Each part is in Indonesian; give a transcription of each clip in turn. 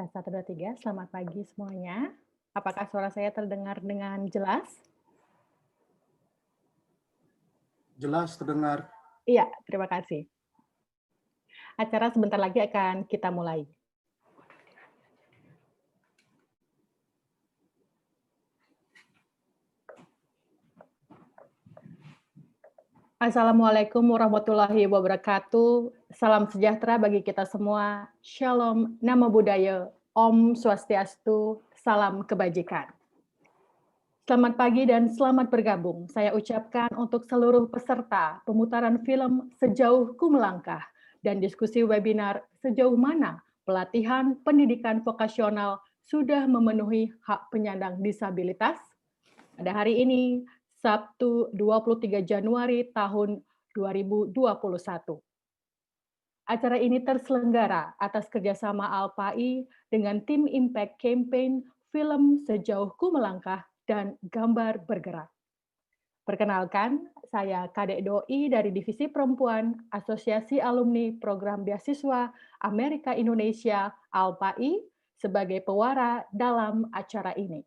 Tes 1, 2, 3, selamat pagi semuanya. Apakah suara saya terdengar dengan jelas? Jelas terdengar. Iya, terima kasih. Acara sebentar lagi akan kita mulai. Assalamualaikum warahmatullahi wabarakatuh. Salam sejahtera bagi kita semua. Shalom, Namo Buddhaya, Om Swastiastu, salam kebajikan. Selamat pagi dan selamat bergabung. Saya ucapkan untuk seluruh peserta pemutaran film Sejauh Ku Melangkah dan diskusi webinar Sejauh Mana Pelatihan Pendidikan Vokasional Sudah Memenuhi Hak Penyandang Disabilitas pada hari ini, Sabtu 23 Januari tahun 2021. Acara ini terselenggara atas kerjasama Alpai dengan tim Impact Campaign Film Sejauh Ku Melangkah dan Gambar Bergerak. Perkenalkan, saya Kadek Doi dari Divisi Perempuan Asosiasi Alumni Program Beasiswa Amerika Indonesia Alpai sebagai pewara dalam acara ini.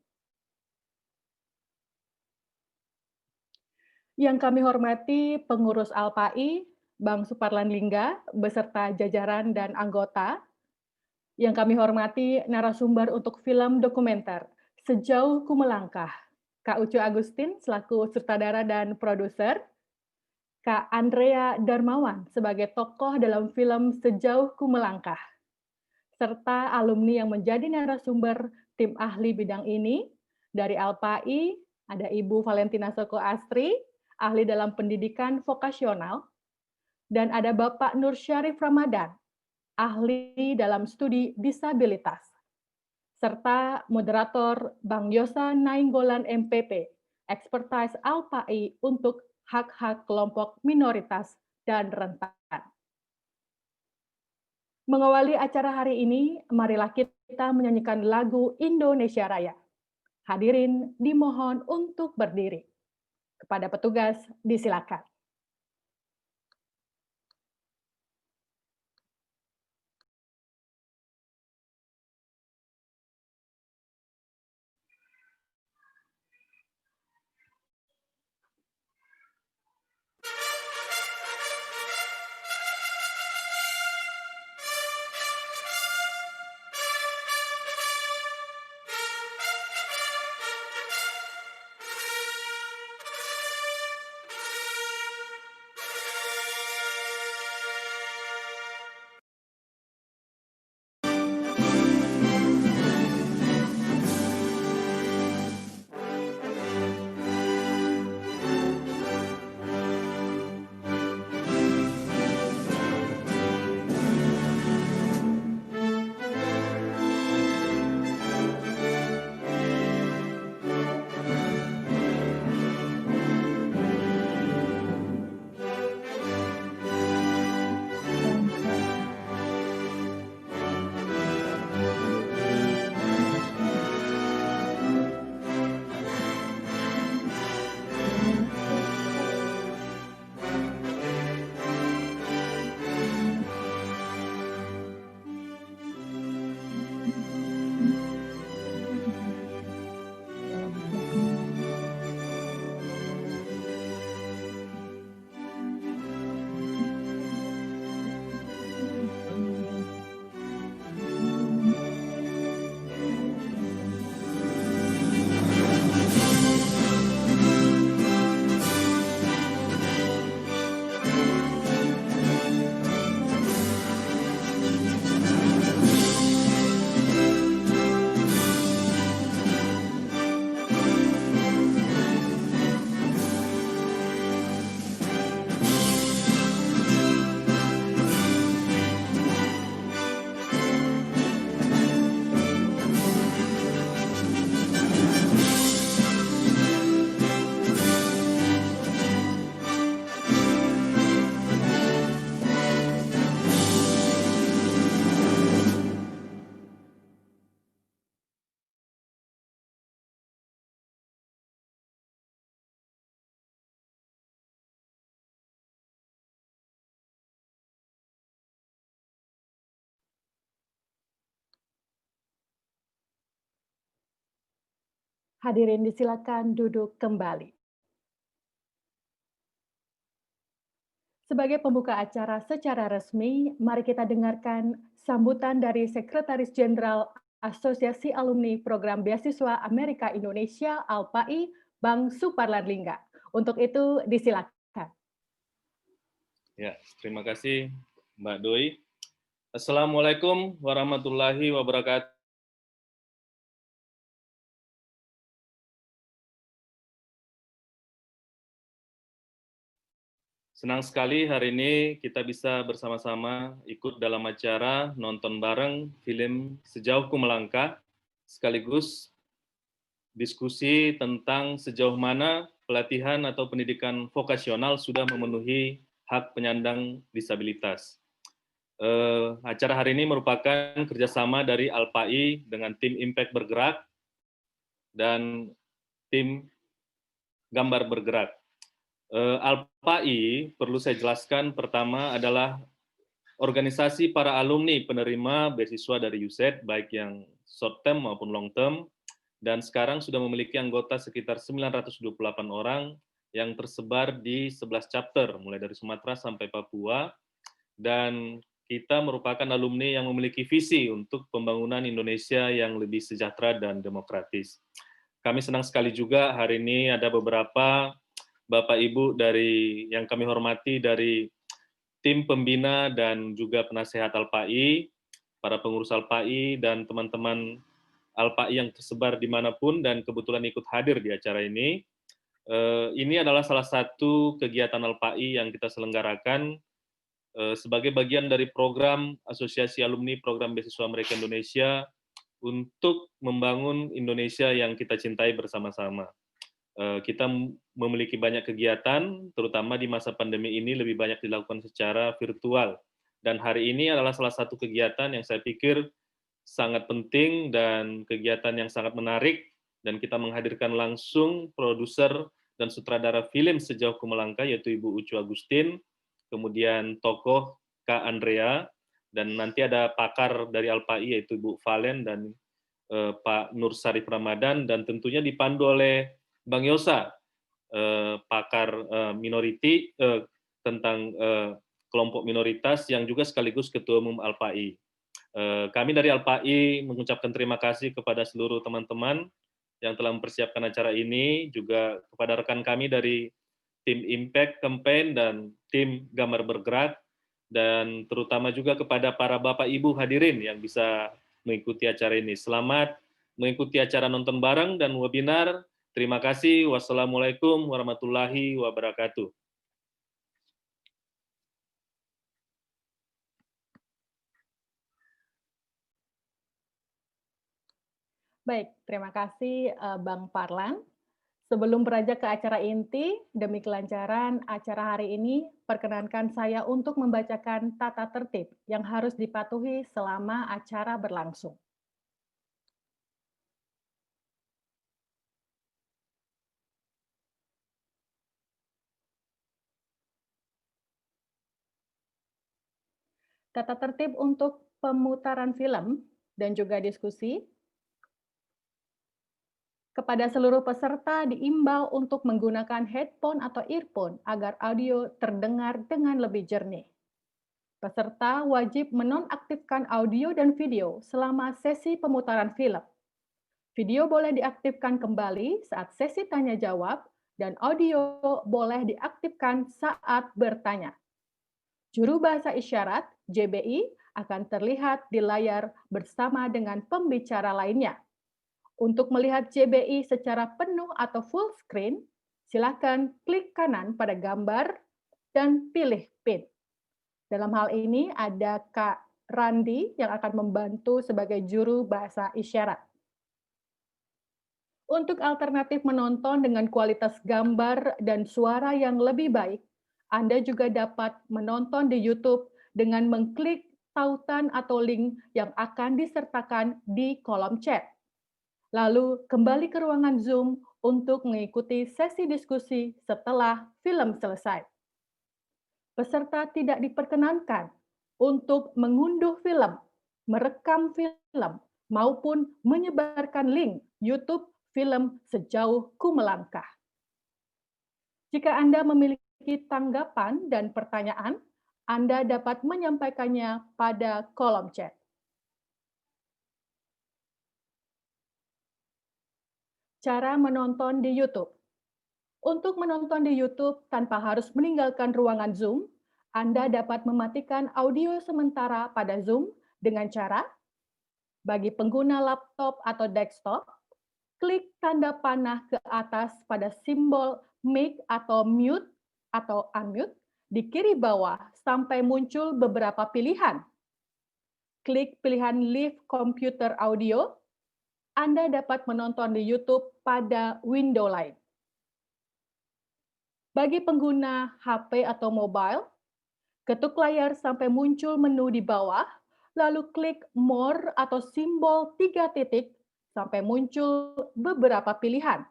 Yang kami hormati pengurus Alpai, Bang Suparlan Lingga, beserta jajaran dan anggota. Yang kami hormati narasumber untuk film dokumenter Sejauh Ku Melangkah, Kak Ucu Agustin selaku sutradara dan produser, Kak Andrea Darmawan sebagai tokoh dalam film Sejauh Ku Melangkah, serta alumni yang menjadi narasumber tim ahli bidang ini dari Alpai, ada Ibu Valentina Soko Astri, ahli dalam pendidikan vokasional, dan ada Bapak Nur Syarif Ramadan, ahli dalam studi disabilitas, serta moderator Bang Yosa Nainggolan MPP, Expertise Alpai untuk hak-hak kelompok minoritas dan rentan. Mengawali acara hari ini, marilah kita menyanyikan lagu Indonesia Raya. Hadirin dimohon untuk berdiri. Kepada petugas, disilakan. Hadirin disilakan duduk kembali. Sebagai pembuka acara secara resmi, mari kita dengarkan sambutan dari Sekretaris Jenderal Asosiasi Alumni Program Beasiswa Amerika Indonesia (ALPAI), Bang Suparlan Lingga. Untuk itu, disilakan. Ya, terima kasih Mbak Doi. Assalamualaikum warahmatullahi wabarakatuh. Senang sekali hari ini kita bisa bersama-sama ikut dalam acara nonton bareng film Sejauh Ku Melangkah, sekaligus diskusi tentang sejauh mana pelatihan atau pendidikan vokasional sudah memenuhi hak penyandang disabilitas. Acara hari ini merupakan kerjasama dari ALPAI dengan tim Impact Bergerak dan tim Gambar Bergerak. ALPAI, perlu saya jelaskan, pertama adalah organisasi para alumni penerima beasiswa dari USAID, baik yang short term maupun long term, dan sekarang sudah memiliki anggota sekitar 928 orang yang tersebar di 11 chapter, mulai dari Sumatera sampai Papua, dan kita merupakan alumni yang memiliki visi untuk pembangunan Indonesia yang lebih sejahtera dan demokratis. Kami senang sekali juga hari ini ada beberapa Bapak Ibu dari yang kami hormati dari tim pembina dan juga penasehat ALPAI, para pengurus ALPAI dan teman-teman ALPAI yang tersebar dimanapun dan kebetulan ikut hadir di acara ini. Ini adalah salah satu kegiatan ALPAI yang kita selenggarakan sebagai bagian dari program Asosiasi Alumni Program Beasiswa Amerika Indonesia untuk membangun Indonesia yang kita cintai bersama-sama. Kita memiliki banyak kegiatan, terutama di masa pandemi ini lebih banyak dilakukan secara virtual. Dan hari ini adalah salah satu kegiatan yang saya pikir sangat penting dan kegiatan yang sangat menarik, dan kita menghadirkan langsung produser dan sutradara film Sejauh Ku Melangkah, yaitu Ibu Ucu Agustin, kemudian tokoh Kak Andrea, dan nanti ada pakar dari ALPAI yaitu Ibu Valen dan Pak Nur Sarif Ramadan, dan tentunya dipandu oleh Bang Yosa, pakar minority tentang kelompok minoritas yang juga sekaligus Ketua Umum ALPAI. Kami dari ALPAI mengucapkan terima kasih kepada seluruh teman-teman yang telah mempersiapkan acara ini, juga kepada rekan kami dari tim Impact Campaign dan tim Gambar Bergerak, dan terutama juga kepada para Bapak Ibu hadirin yang bisa mengikuti acara ini. Selamat mengikuti acara nonton bareng dan webinar. Terima kasih. Wassalamualaikum warahmatullahi wabarakatuh. Baik, terima kasih Bang Parlan. Sebelum beranjak ke acara inti, demi kelancaran acara hari ini, perkenankan saya untuk membacakan tata tertib yang harus dipatuhi selama acara berlangsung. Tata tertib untuk pemutaran film dan juga diskusi. Kepada seluruh peserta diimbau untuk menggunakan headphone atau earphone agar audio terdengar dengan lebih jernih. Peserta wajib menonaktifkan audio dan video selama sesi pemutaran film. Video boleh diaktifkan kembali saat sesi tanya jawab, dan audio boleh diaktifkan saat bertanya. Juru bahasa isyarat (JBI) akan terlihat di layar bersama dengan pembicara lainnya. Untuk melihat JBI secara penuh atau full screen, silakan klik kanan pada gambar dan pilih pin. Dalam hal ini ada Kak Randi yang akan membantu sebagai juru bahasa isyarat. Untuk alternatif menonton dengan kualitas gambar dan suara yang lebih baik, Anda juga dapat menonton di YouTube dengan mengklik tautan atau link yang akan disertakan di kolom chat. Lalu kembali ke ruangan Zoom untuk mengikuti sesi diskusi setelah film selesai. Peserta tidak diperkenankan untuk mengunduh film, merekam film, maupun menyebarkan link YouTube film Sejauh Ku Melangkah. Jika Anda memiliki tanggapan dan pertanyaan, Anda dapat menyampaikannya pada kolom chat. Cara menonton di YouTube. Untuk menonton di YouTube tanpa harus meninggalkan ruangan Zoom, Anda dapat mematikan audio sementara pada Zoom dengan cara bagi pengguna laptop atau desktop, klik tanda panah ke atas pada simbol mic atau mute atau unmute di kiri bawah sampai muncul beberapa pilihan. Klik pilihan Leave Computer Audio. Anda dapat menonton di YouTube pada window lain. Bagi pengguna HP atau mobile, ketuk layar sampai muncul menu di bawah, lalu klik More atau simbol 3 titik sampai muncul beberapa pilihan.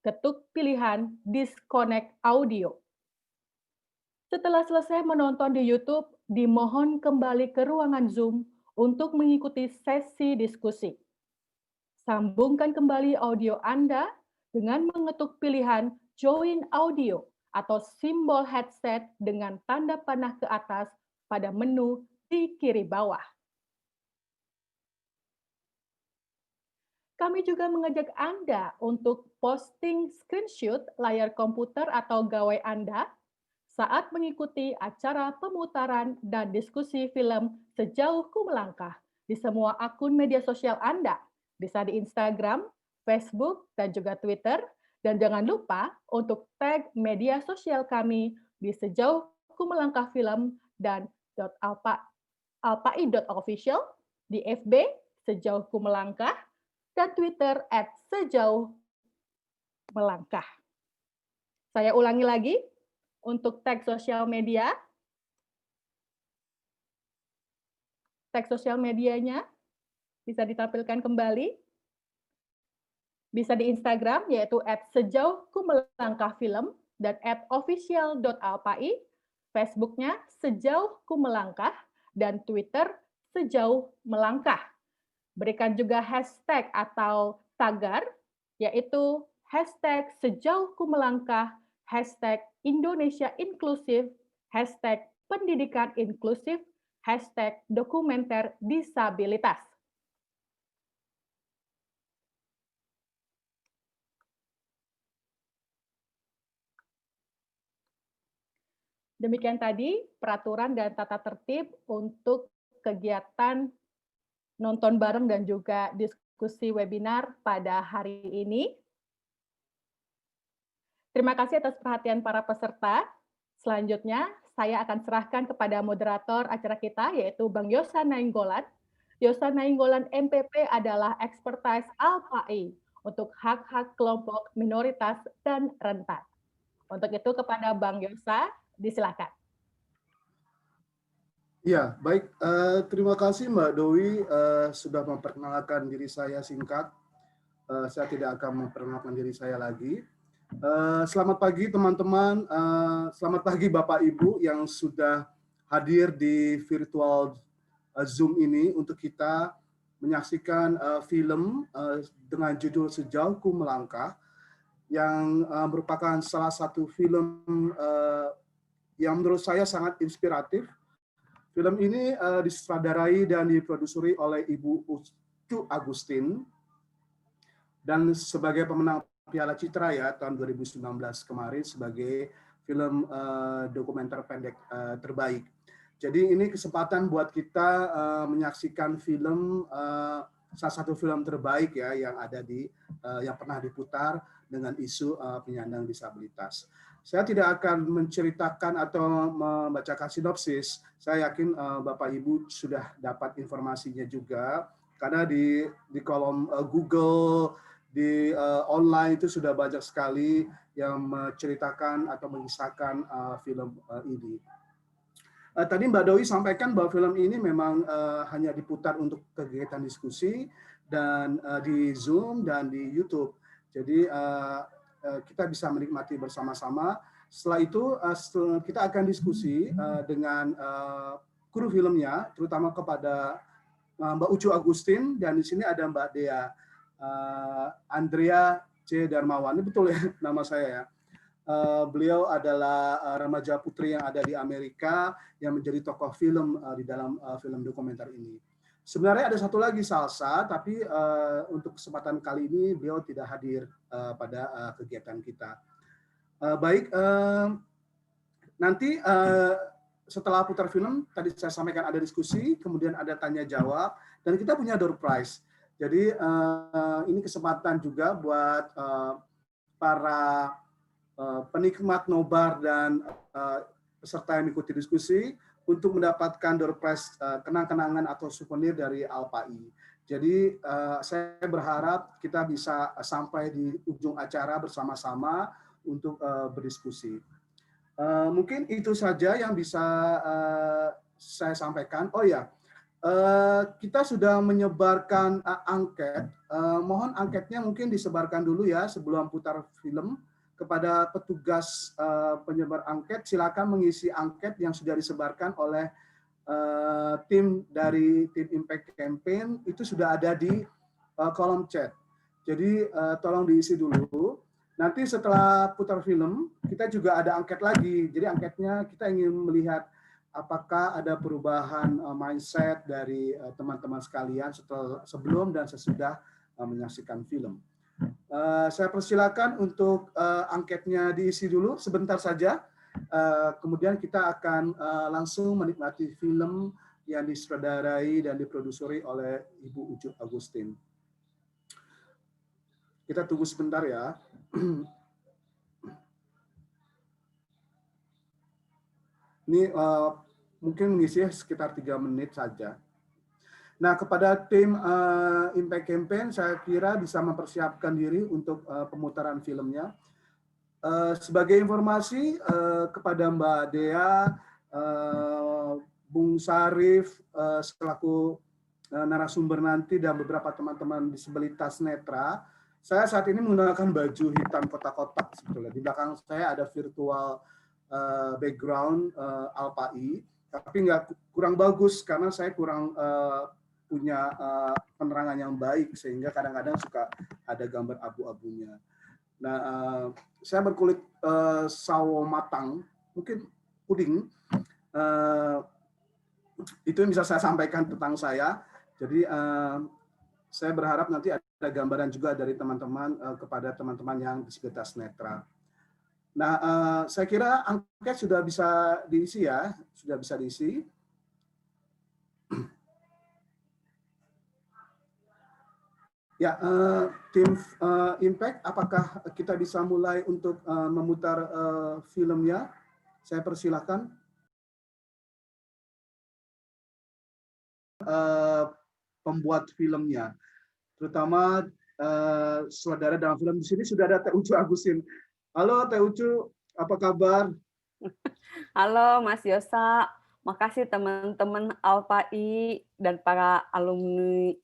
Ketuk pilihan Disconnect Audio. Setelah selesai menonton di YouTube, dimohon kembali ke ruangan Zoom untuk mengikuti sesi diskusi. Sambungkan kembali audio Anda dengan mengetuk pilihan Join Audio atau simbol headset dengan tanda panah ke atas pada menu di kiri bawah. Kami juga mengajak Anda untuk posting screenshot layar komputer atau gawai Anda saat mengikuti acara pemutaran dan diskusi film Sejauh Ku Melangkah di semua akun media sosial Anda, bisa di Instagram, Facebook, dan juga Twitter. Dan jangan lupa untuk tag media sosial kami di Sejauh Ku Melangkah Film dan alpai.official, di FB Sejauh Ku Melangkah, dan Twitter @sejauh melangkah. Saya ulangi lagi, untuk tag sosial media, tag sosial medianya bisa ditampilkan kembali. Bisa di Instagram, yaitu @sejauhkumelangkahfilm dan @official.alpai, Facebooknya Sejauh Ku Melangkah, dan Twitter Sejauh Melangkah. Berikan juga hashtag atau tagar, yaitu hashtag Sejauh Ku Melangkah, hashtag Indonesia Inklusif, hashtag Pendidikan Inklusif, hashtag Dokumenter Disabilitas. Demikian tadi peraturan dan tata tertib untuk kegiatan nonton bareng dan juga diskusi webinar pada hari ini. Terima kasih atas perhatian para peserta. Selanjutnya, saya akan serahkan kepada moderator acara kita, yaitu Bang Yosa Nainggolan. Yosa Nainggolan MPP adalah expertise ALPAI untuk hak-hak kelompok minoritas dan rentan. Untuk itu, kepada Bang Yosa, disilakan. Ya, baik. Terima kasih Mbak Dewi sudah memperkenalkan diri saya singkat. Saya tidak akan memperkenalkan diri saya lagi. Selamat pagi teman-teman. Selamat pagi Bapak Ibu yang sudah hadir di virtual Zoom ini untuk kita menyaksikan film dengan judul Sejauh Ku Melangkah, yang merupakan salah satu film yang menurut saya sangat inspiratif. Film ini disutradarai dan diproduseri oleh Ibu Ucu Agustin, dan sebagai pemenang Piala Citra ya tahun 2019 kemarin sebagai film dokumenter pendek terbaik. Jadi ini kesempatan buat kita menyaksikan film salah satu film terbaik ya yang ada di yang pernah diputar dengan isu penyandang disabilitas. Saya tidak akan menceritakan atau membacakan sinopsis. Saya yakin Bapak Ibu sudah dapat informasinya juga karena di kolom Google, di online itu sudah banyak sekali yang menceritakan atau mengisahkan film ini. Tadi Mbak Dewi sampaikan bahwa film ini memang hanya diputar untuk kegiatan diskusi dan di Zoom dan di YouTube. Jadi kita bisa menikmati bersama-sama. Setelah itu kita akan diskusi dengan kru filmnya, terutama kepada Mbak Ucu Agustin, dan di sini ada Mbak Dea. Andrea C. Darmawan. Ini betul ya nama saya ya. Beliau adalah remaja putri yang ada di Amerika yang menjadi tokoh film di dalam film dokumenter ini. Sebenarnya ada satu lagi Salsa, tapi untuk kesempatan kali ini beliau tidak hadir pada kegiatan kita. Baik, nanti setelah putar film, tadi saya sampaikan ada diskusi, kemudian ada tanya jawab, dan kita punya door prize. Jadi ini kesempatan juga buat para penikmat nobar dan peserta yang mengikuti diskusi untuk mendapatkan door prize kenang-kenangan atau souvenir dari Alpai. Jadi saya berharap kita bisa sampai di ujung acara bersama-sama untuk berdiskusi. Mungkin itu saja yang bisa saya sampaikan. Oh ya, kita sudah menyebarkan angket. Mohon angketnya mungkin disebarkan dulu ya sebelum putar film. Kepada petugas penyebar angket, silakan mengisi angket yang sudah disebarkan oleh tim dari tim Impact Campaign. Itu sudah ada di kolom chat. Jadi tolong diisi dulu. Nanti setelah putar film, kita juga ada angket lagi. Jadi angketnya kita ingin melihat apakah ada perubahan mindset dari teman-teman sekalian sebelum dan sesudah menyaksikan film. Saya persilakan untuk angketnya diisi dulu sebentar saja. Kemudian kita akan langsung menikmati film yang disutradarai dan diproduseri oleh Ibu Ucu Agustin. Kita tunggu sebentar ya. Ini mungkin mengisi sekitar 3 menit saja. Nah, kepada tim Impact Campaign, saya kira bisa mempersiapkan diri untuk pemutaran filmnya. Sebagai informasi kepada Mbak Dea, Bung Sarif, selaku narasumber nanti dan beberapa teman-teman disabilitas netra, saya saat ini menggunakan baju hitam kotak-kotak sebetulnya. Di belakang saya ada virtual background Alpai, tapi kurang bagus karena saya kurang punya penerangan yang baik sehingga kadang-kadang suka ada gambar abu-abunya. Nah, saya berkulit sawo matang, mungkin puding. Itu yang bisa saya sampaikan tentang saya. Jadi saya berharap nanti ada gambaran juga dari teman-teman kepada teman-teman yang disabilitas netra. Nah, saya kira angket sudah bisa diisi ya, sudah bisa diisi. Ya, tim Impact, apakah kita bisa mulai untuk memutar filmnya? Saya persilahkan. Pembuat filmnya, terutama saudara dalam film di sini sudah ada Teh Ucu Agustin. Halo Teh Ucu, apa kabar? Halo Mas Yosa, makasih teman-teman Alpai dan para alumni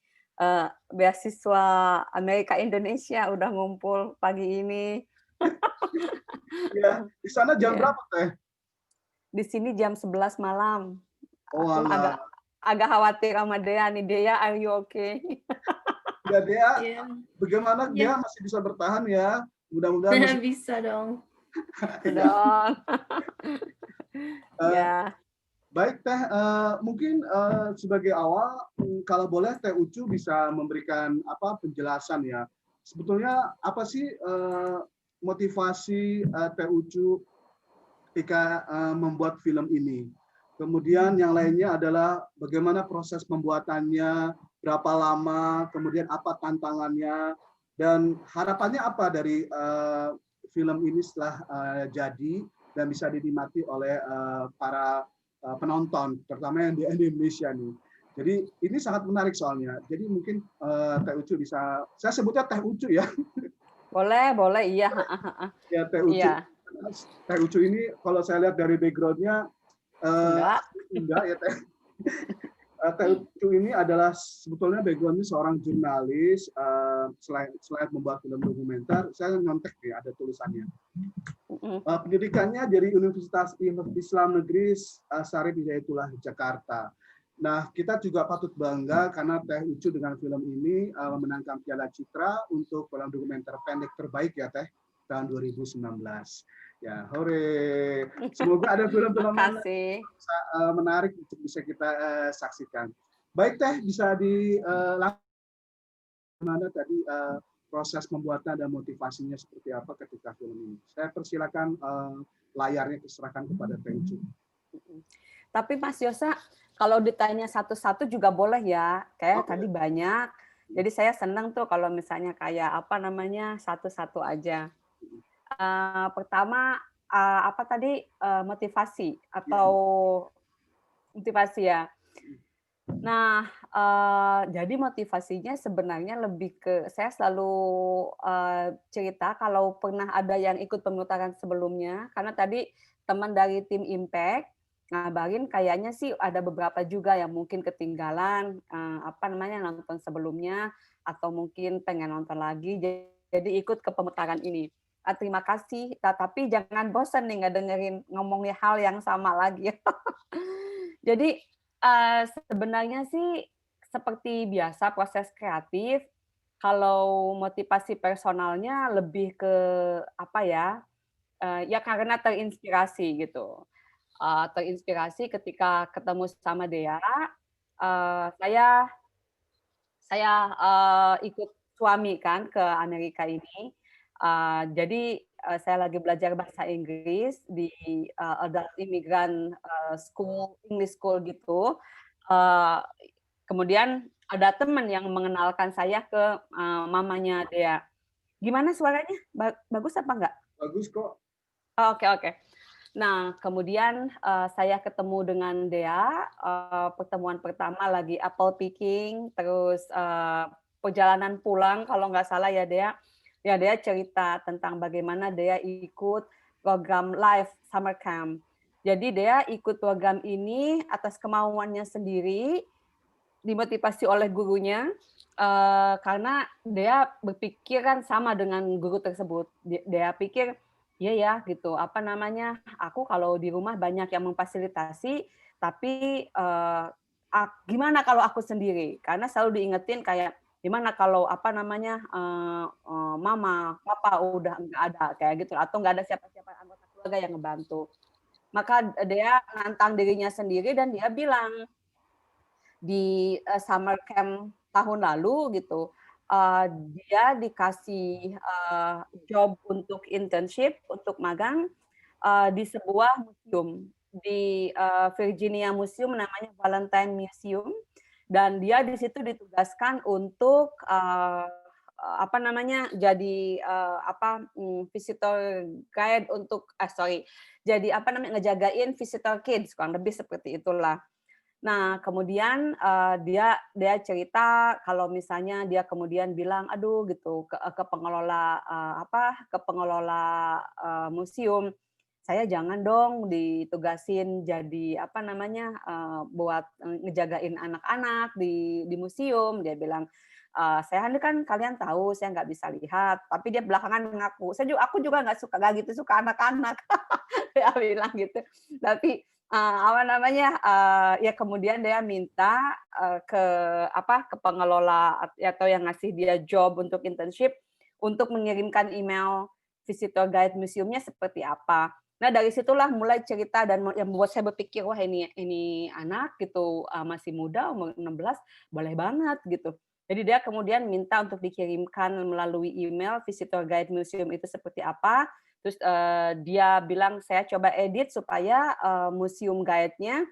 beasiswa Amerika Indonesia udah ngumpul pagi ini. Ya, di sana jam berapa Teh? Di sini jam 11 malam. Oh, aku agak khawatir sama Dea nih. Dea, are you okay? Ya Dea, bagaimana Dea masih bisa bertahan ya? Mudah-mudahan bisa dong. Dong. Ya. Baik Teh, mungkin sebagai awal, kalau boleh Teh Ucu bisa memberikan penjelasan ya. Sebetulnya apa sih motivasi Teh Ucu ketika membuat film ini? Kemudian yang lainnya adalah bagaimana proses pembuatannya, berapa lama, kemudian apa tantangannya, dan harapannya apa dari film ini setelah jadi dan bisa dinikmati oleh para penonton, terutama yang di Indonesia nih. Jadi ini sangat menarik soalnya. Jadi mungkin Teh Ucu bisa, saya sebutnya Teh Ucu ya. Boleh, iya. Ya Teh Ucu. Iya. Teh Ucu ini kalau saya lihat dari background-nya, enggak ya Teh. Teh Ucu ini adalah sebetulnya background-nya seorang jurnalis, selain membuat film dokumenter, saya nyontek ya ada tulisannya. Pendidikannya dari Universitas Islam Negeri Syarif Hidayatullah Jakarta. Nah, kita juga patut bangga karena Teh Ucu dengan film ini memenangkan Piala Citra untuk film dokumenter pendek terbaik ya Teh tahun 2019. Ya, hore. Semoga ada film-film Makasih. menarik untuk bisa kita saksikan. Baik Teh, bisa mana tadi proses pembuatan dan motivasinya seperti apa ketika film ini. Saya persilakan layarnya diserahkan kepada Teh Ucu. Tapi Mas Yosa, kalau ditanya satu-satu juga boleh ya. Kayak tadi banyak. Jadi saya senang tuh kalau misalnya kayak apa namanya satu-satu aja. Pertama apa tadi motivasi atau motivasi ya. Nah, jadi motivasinya sebenarnya lebih ke saya selalu cerita kalau pernah ada yang ikut pemutaran sebelumnya, karena tadi teman dari tim Impact ngabarin kayaknya sih ada beberapa juga yang mungkin ketinggalan apa namanya nonton sebelumnya atau mungkin pengen nonton lagi, jadi ikut ke pemutaran ini. Terima kasih, tapi jangan bosan nih nggak dengerin ngomongnya hal yang sama lagi. Jadi sebenarnya sih seperti biasa proses kreatif, kalau motivasi personalnya lebih ke apa ya, ya karena terinspirasi gitu. Terinspirasi ketika ketemu sama Dea, saya ikut suami kan ke Amerika ini, jadi saya lagi belajar bahasa Inggris di Adult Immigrant English School gitu. Kemudian ada teman yang mengenalkan saya ke mamanya Dea. Gimana suaranya? Bagus apa enggak? Bagus kok. Oke. Nah, kemudian saya ketemu dengan Dea, pertemuan pertama lagi apple picking, terus perjalanan pulang kalau nggak salah ya Dea. Ya Dea cerita tentang bagaimana Dea ikut program live summer camp. Jadi Dea ikut program ini atas kemauannya sendiri, dimotivasi oleh gurunya, karena Dea berpikir kan sama dengan guru tersebut. Dea pikir, iya ya gitu, apa namanya, aku kalau di rumah banyak yang memfasilitasi, tapi gimana kalau aku sendiri? Karena selalu diingetin kayak, gimana kalau apa namanya, mama, papa udah nggak ada, kayak gitu, atau nggak ada siapa-siapa anggota keluarga yang ngebantu. Maka Dea nantang dirinya sendiri dan dia bilang, di summer camp tahun lalu gitu, dia dikasih job untuk internship, untuk magang di sebuah museum di Virginia Museum namanya Valentine Museum, dan dia di situ ditugaskan untuk apa namanya jadi visitor guide untuk jadi apa namanya ngejagain visitor kids kurang lebih seperti itulah. Nah, kemudian dia cerita kalau misalnya dia kemudian bilang, "Aduh," gitu, ke pengelola museum, "Saya jangan dong ditugasin jadi apa namanya, buat ngejagain anak-anak di museum." Dia bilang, "Saya kan kalian tahu saya nggak bisa lihat." Tapi dia belakangan mengaku, "Aku juga nggak gitu suka anak-anak." Dia bilang gitu. Tapi apa namanya, ya kemudian dia minta ke pengelola atau yang ngasih dia job untuk internship untuk mengirimkan email visitor guide museumnya seperti apa. Nah dari situlah mulai cerita dan yang membuat saya berpikir wah ini anak gitu masih muda umur 16 boleh banget gitu. Jadi dia kemudian minta untuk dikirimkan melalui email visitor guide museum itu seperti apa. Terus dia bilang saya coba edit supaya museum guide-nya,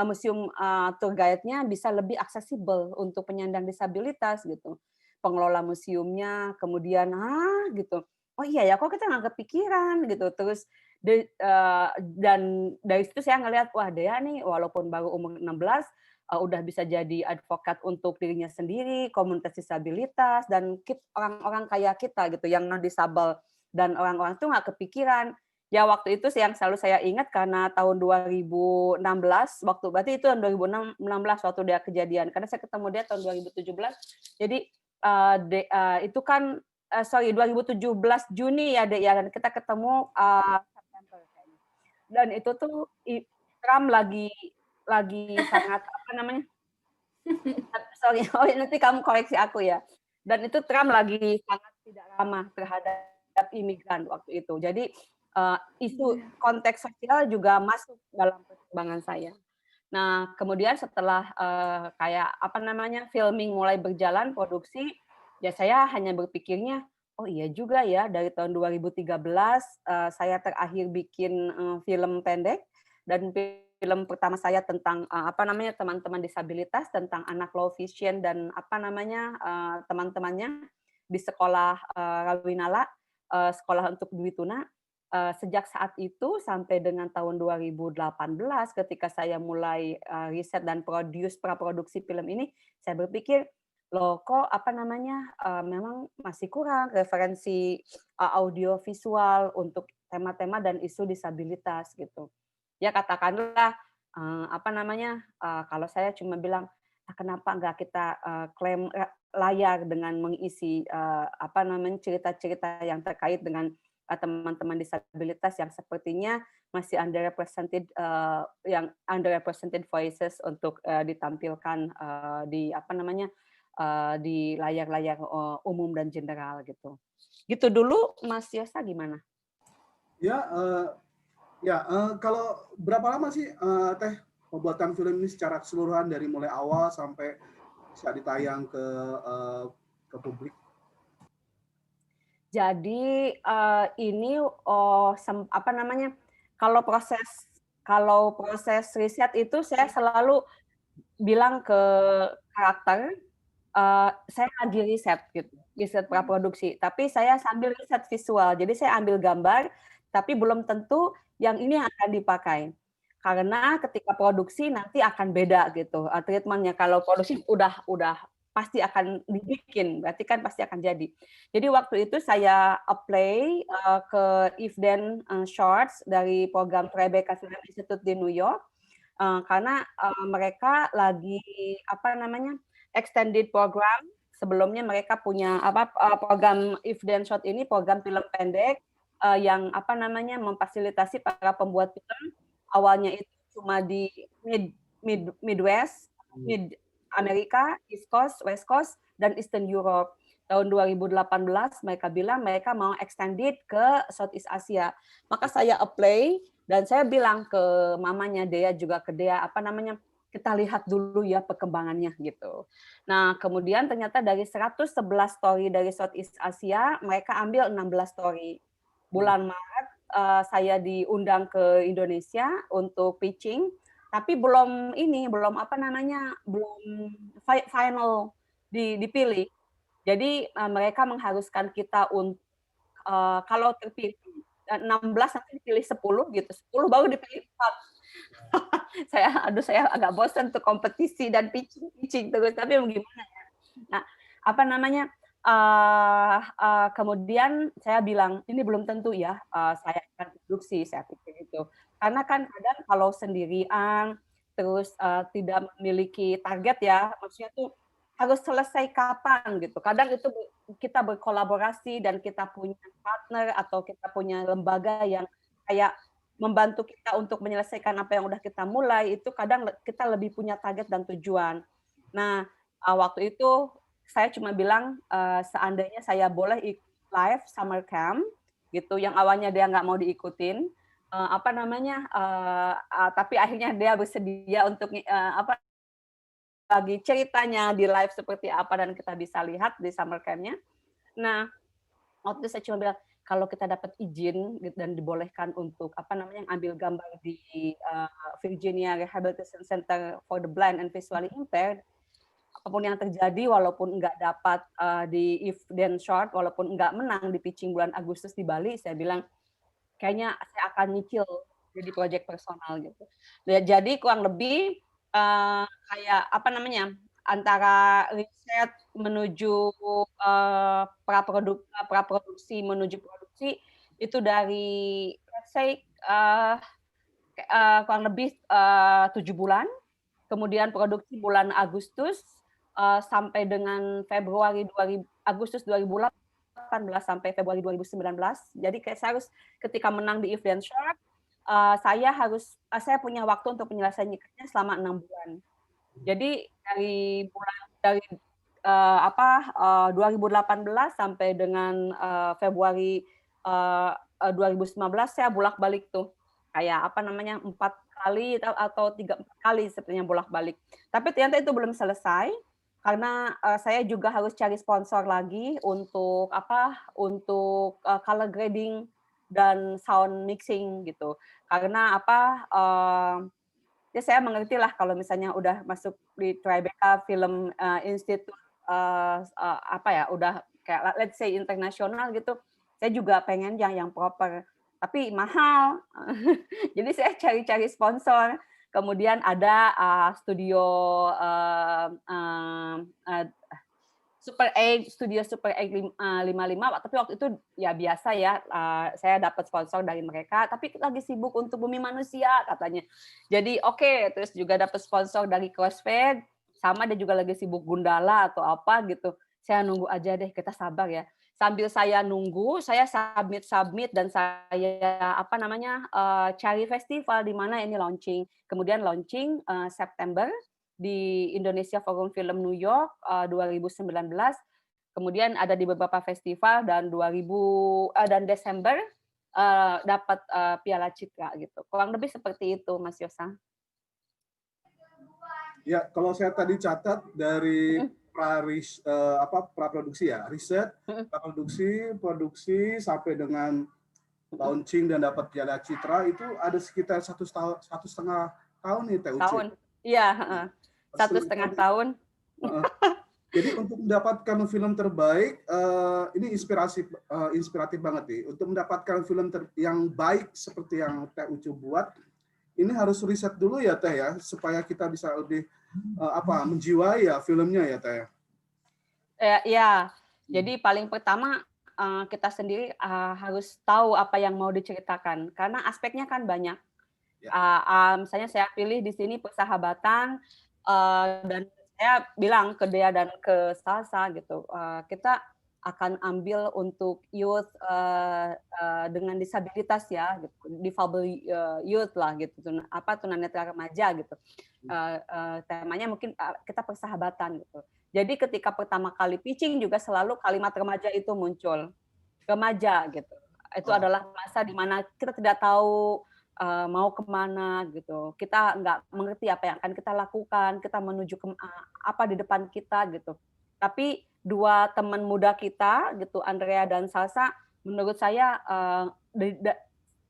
museum tour guide-nya bisa lebih aksesibel untuk penyandang disabilitas gitu. Pengelola museumnya kemudian gitu. Oh iya ya, kok kita nggak kepikiran gitu. Terus dan dari situ saya ngelihat wah Dea nih walaupun baru umur 16 udah bisa jadi advokat untuk dirinya sendiri, komunitas disabilitas dan orang-orang kayak kita gitu yang non disabel dan orang-orang tuh nggak kepikiran. Ya waktu itu yang selalu saya ingat karena tahun 2016 berarti itu tahun 2016 waktu dia kejadian karena saya ketemu dia tahun 2017. Jadi itu kan 2017 Juni ya Dek ya dan kita ketemu September kayaknya. Dan itu tuh Trump lagi sangat apa namanya? Sorry, oh nanti kamu koreksi aku ya. Dan itu Trump lagi sangat tidak ramah terhadap imigran waktu itu. Jadi isu konteks sosial juga masuk dalam pertimbangan saya. Nah, kemudian setelah kayak apa namanya filming mulai berjalan produksi, ya saya hanya berpikirnya, oh iya juga ya dari tahun 2013 saya terakhir bikin film pendek dan film pertama saya tentang apa namanya teman-teman disabilitas tentang anak low vision dan apa namanya teman-temannya di sekolah Rawinala, sekolah untuk Dwi Tuna. Sejak saat itu sampai dengan tahun 2018 ketika saya mulai riset dan praproduksi film ini, saya berpikir, loh kok apa namanya memang masih kurang referensi audio visual untuk tema-tema dan isu disabilitas gitu. Ya katakanlah apa namanya kalau saya cuma bilang kenapa nggak kita klaim layar dengan mengisi apa namanya cerita-cerita yang terkait dengan teman-teman disabilitas yang sepertinya masih underrepresented voices untuk ditampilkan di apa namanya di layar-layar umum dan general gitu. Gitu dulu, Mas Yosa gimana? Ya, kalau berapa lama sih Teh pembuatan film ini secara keseluruhan dari mulai awal sampai bisa ditayang ke publik? Jadi ini apa namanya? Kalau proses riset itu saya selalu bilang ke karakter, saya lagi riset gitu, riset praproduksi. Tapi saya sambil riset visual. Jadi saya ambil gambar, tapi belum tentu yang ini akan dipakai. Karena ketika produksi nanti akan beda gitu treatmentnya. Kalau produksi udah pasti akan dibikin, berarti kan pasti akan jadi. Jadi waktu itu saya apply ke Ifden Shorts dari program Tribeca Film Institute di New York, karena mereka lagi apa namanya extended program. Sebelumnya mereka punya program Ifden Short ini program film pendek yang apa namanya memfasilitasi para pembuat film. Awalnya itu cuma di Midwest, Mid Amerika, East Coast, West Coast, dan Eastern Europe. Tahun 2018 mereka bilang mereka mau extended ke Southeast Asia. Maka saya apply dan saya bilang ke mamanya Dea juga ke Dea apa namanya kita lihat dulu ya perkembangannya gitu. Nah, kemudian ternyata dari 111 story dari Southeast Asia, mereka ambil 16 story. Bulan Maret saya diundang ke Indonesia untuk pitching, tapi belum apa namanya belum final dipilih. Jadi mereka mengharuskan kita untuk kalau terpilih 16 nanti dipilih 10 gitu, 10 baru dipilih 4. saya agak bosan untuk kompetisi dan pitching terus, tapi gimana ya. Nah, apa namanya kemudian saya bilang ini belum tentu ya saya akan produksi, saya pikir itu. Karena kan kadang kalau sendirian terus tidak memiliki target ya, maksudnya tuh harus selesai kapan gitu. Kadang itu kita berkolaborasi dan kita punya partner atau kita punya lembaga yang kayak membantu kita untuk menyelesaikan apa yang udah kita mulai, itu kadang kita lebih punya target dan tujuan. Nah, waktu itu saya cuma bilang seandainya saya boleh ikut live summer camp gitu, yang awalnya dia nggak mau diikutin, apa namanya, tapi akhirnya dia bersedia untuk bagi ceritanya di live seperti apa dan kita bisa lihat di summer camp-nya. Nah, waktu itu saya cuma bilang kalau kita dapat izin dan dibolehkan untuk apa namanya ambil gambar di Virginia Rehabilitation Center for the Blind and Visually Impaired, apapun yang terjadi walaupun nggak dapat di Ifden Short, walaupun nggak menang di pitching bulan Agustus di Bali, saya bilang kayaknya saya akan nyicil jadi proyek personal gitu. Jadi kurang lebih kayak apa namanya antara riset menuju praproduksi menuju produksi itu dari let's say kurang lebih 7 bulan, kemudian produksi bulan Agustus sampai dengan Agustus 2018 sampai Februari 2019. Jadi kayak saya harus ketika menang di Ifden Short saya punya waktu untuk menyelesaikannya selama 6 bulan. Jadi dari 2018 sampai dengan Februari 2019 saya bolak-balik tuh kayak 4 kali atau 3-4 kali sepertinya bolak-balik. Tapi ternyata itu belum selesai karena saya juga harus cari sponsor lagi untuk color grading dan sound mixing gitu. Karena ya saya mengerti lah kalau misalnya udah masuk di Tribeca Film Institute udah kayak let's say internasional gitu. Saya juga pengen yang proper, tapi mahal. Jadi saya cari-cari sponsor. Kemudian ada studio Studio Super Egg 55, tapi waktu itu ya biasa ya, saya dapat sponsor dari mereka, tapi lagi sibuk untuk Bumi Manusia katanya. Jadi oke, terus juga dapat sponsor dari Crossfade, sama dia juga lagi sibuk Gundala atau apa gitu. Saya nunggu aja deh, kita sabar ya. Sambil saya nunggu, saya submit dan saya cari festival di mana ini launching. Kemudian launching September di Indonesia Forum Film New York 2019. Kemudian ada di beberapa festival dan Desember dapat Piala Citra gitu. Kurang lebih seperti itu, Mas Yosa. Ya, kalau saya tadi catat dari praproduksi ya, riset, praproduksi, produksi sampai dengan launching dan dapat Piala Citra itu ada sekitar 1,5 tahun nih Teh Uci. Tahun, iya, 1,5 tahun. Jadi untuk mendapatkan film terbaik, ini inspiratif banget nih. Untuk mendapatkan film yang baik seperti yang Teh Uci buat, ini harus riset dulu ya Teh ya, supaya kita bisa lebih menjiwai ya filmnya ya Teh. Ya, jadi paling pertama kita sendiri harus tahu apa yang mau diceritakan, karena aspeknya kan banyak. Misalnya saya pilih di sini persahabatan, dan saya bilang ke Dea dan ke Salsa gitu, kita akan ambil untuk youth dengan disabilitas ya, gitu, difabel youth lah gitu, tunanetra remaja gitu. Temanya mungkin kita persahabatan gitu. Jadi ketika pertama kali pitching juga selalu kalimat remaja itu muncul, remaja gitu. Itu adalah masa di mana kita tidak tahu mau kemana gitu, kita nggak mengerti apa yang akan kita lakukan, kita menuju ke apa di depan kita gitu. Tapi dua teman muda kita gitu, Andrea dan Salsa, menurut saya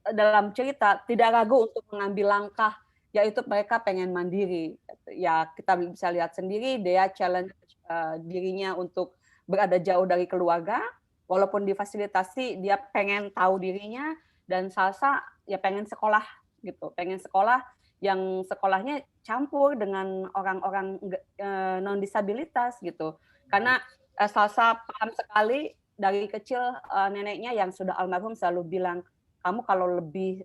dalam cerita tidak ragu untuk mengambil langkah, yaitu mereka pengen mandiri. Ya kita bisa lihat sendiri, dia challenge dirinya untuk berada jauh dari keluarga, walaupun difasilitasi dia pengen tahu dirinya, dan Salsa ya pengen sekolah gitu, pengen sekolah yang sekolahnya campur dengan orang-orang non disabilitas gitu, karena Salsa paham sekali dari kecil neneknya yang sudah almarhum selalu bilang, kamu kalau lebih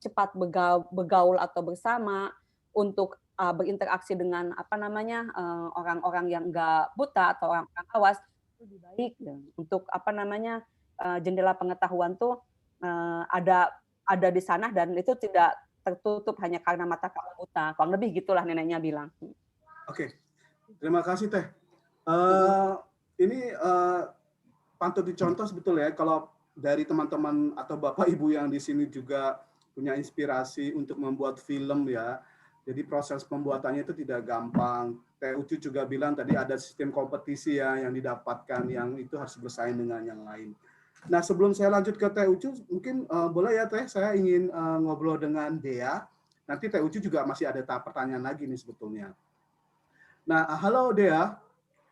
cepat bergaul atau bersama untuk berinteraksi dengan orang-orang yang nggak buta atau orang awas, lebih baik untuk jendela pengetahuan tuh ada di sana dan itu tidak tertutup hanya karena mata kamu buta. Kurang lebih gitulah neneknya bilang. Oke, terima kasih Teh. Ini patut dicontoh sebetulnya kalau dari teman-teman atau Bapak Ibu yang di sini juga punya inspirasi untuk membuat film ya. Jadi proses pembuatannya itu tidak gampang. Teh Ucu juga bilang tadi ada sistem kompetisi ya yang didapatkan, yang itu harus bersaing dengan yang lain. Nah, sebelum saya lanjut ke Teh Ucu, mungkin boleh ya Teh, saya ingin ngobrol dengan Dea. Nanti Teh Ucu juga masih ada tahap pertanyaan lagi nih sebetulnya. Nah, halo Dea.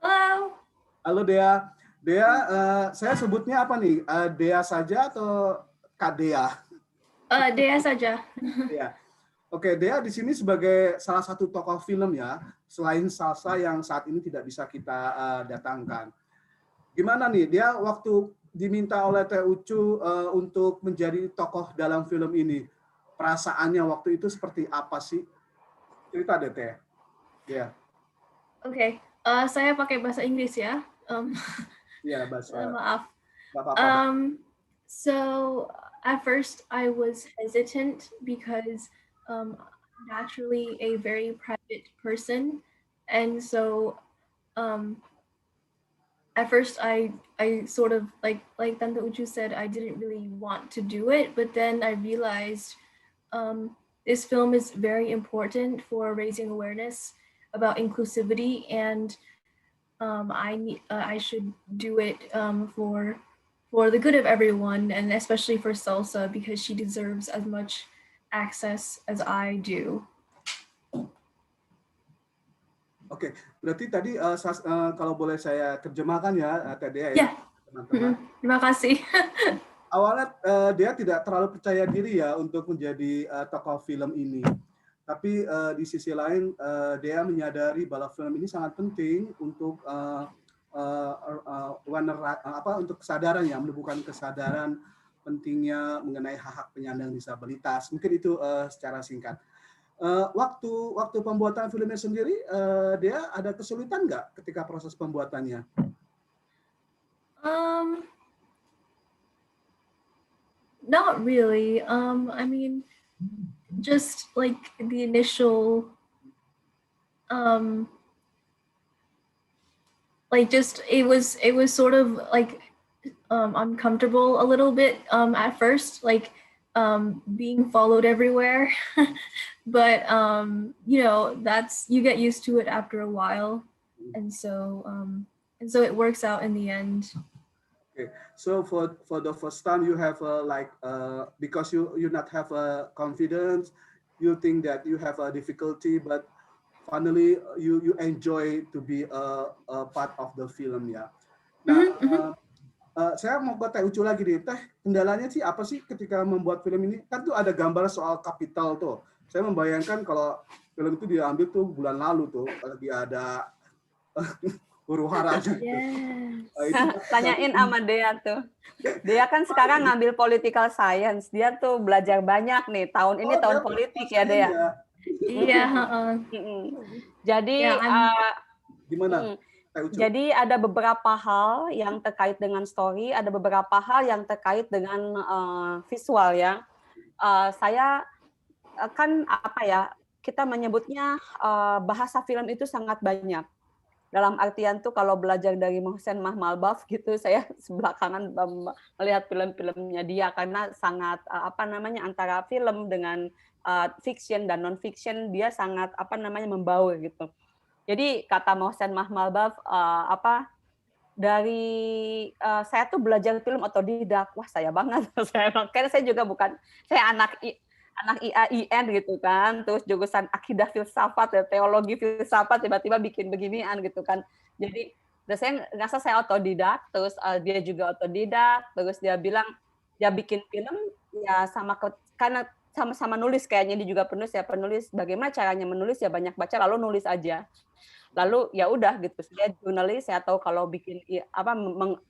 Halo. Halo Dea. Dea, saya sebutnya apa nih? Dea saja atau Kak Dea? Dea saja. Ya. Oke, Dea di sini sebagai salah satu tokoh film ya, selain Salsa yang saat ini tidak bisa kita datangkan. Gimana nih, dia waktu diminta oleh Teh Ucu untuk menjadi tokoh dalam film ini, perasaannya waktu itu seperti apa sih? Cerita deh Teh. Ya. Oke, saya pakai bahasa Inggris ya. Ya, bahasa. Maaf. Apa-apa. So at first I was hesitant because naturally a very private person, and so at first I sort of like Tante Uchu said, I didn't really want to do it, but then I realized this film is very important for raising awareness about inclusivity, and I should do it for the good of everyone, and especially for Salsa because she deserves as much access as I do. Oke, berarti tadi kalau boleh saya terjemahkan ya, Teh Dea ya, Ya. teman-teman. Terima kasih. Awalnya dia tidak terlalu percaya diri ya untuk menjadi tokoh film ini. Tapi di sisi lain dia menyadari bahwa film ini sangat penting untuk untuk kesadaran ya, menumbuhkan kesadaran pentingnya mengenai hak-hak penyandang disabilitas. Mungkin itu secara singkat. Waktu pembuatan filmnya sendiri, dia ada kesulitan nggak ketika proses pembuatannya? Not really. I mean, just like the initial, like just it was sort of like uncomfortable a little bit at first, like being followed everywhere. But you know, you get used to it after a while, and so it works out in the end. Okay, so for the first time you have because you not have a confidence, you think that you have a difficulty, but finally you enjoy to be a part of the film ya. Nah, saya mau ke Teh Ucu lagi nih. Teh, kendalanya sih apa sih ketika membuat film ini? Kan tuh ada gambar soal kapital tuh. Saya membayangkan kalau film itu diambil tuh bulan lalu tuh, lagi ada huru-hara aja. Tanyain sama Dea tuh. Dea kan sekarang ngambil political science. Dia tuh belajar banyak nih. Tahun ini tahun politik ya, Dea. Iya. Jadi gimana? Jadi ada beberapa hal yang terkait dengan story, ada beberapa hal yang terkait dengan visual ya. Saya kan apa ya, kita menyebutnya bahasa film itu sangat banyak. Dalam artian tuh kalau belajar dari Mohsen Mahmalbaf gitu, saya sebelakangan melihat film-filmnya dia karena sangat antara film dengan fiction dan non fiction dia sangat membaur gitu. Jadi kata Mohsen Mahmalbaf dari saya tuh belajar film otodidak. Wah, saya banget. Karena saya juga saya anak IAIN gitu kan, terus jurusan akidah filsafat ya, teologi filsafat, tiba-tiba bikin beginian gitu kan. Jadi saya ngerasa saya otodidak, terus dia juga otodidak, terus dia bilang dia bikin film ya karena sama-sama nulis, kayaknya dia juga penulis ya, penulis. Bagaimana caranya menulis ya, banyak baca lalu nulis aja. Lalu ya udah gitu, saya jurnalis, saya tahu kalau bikin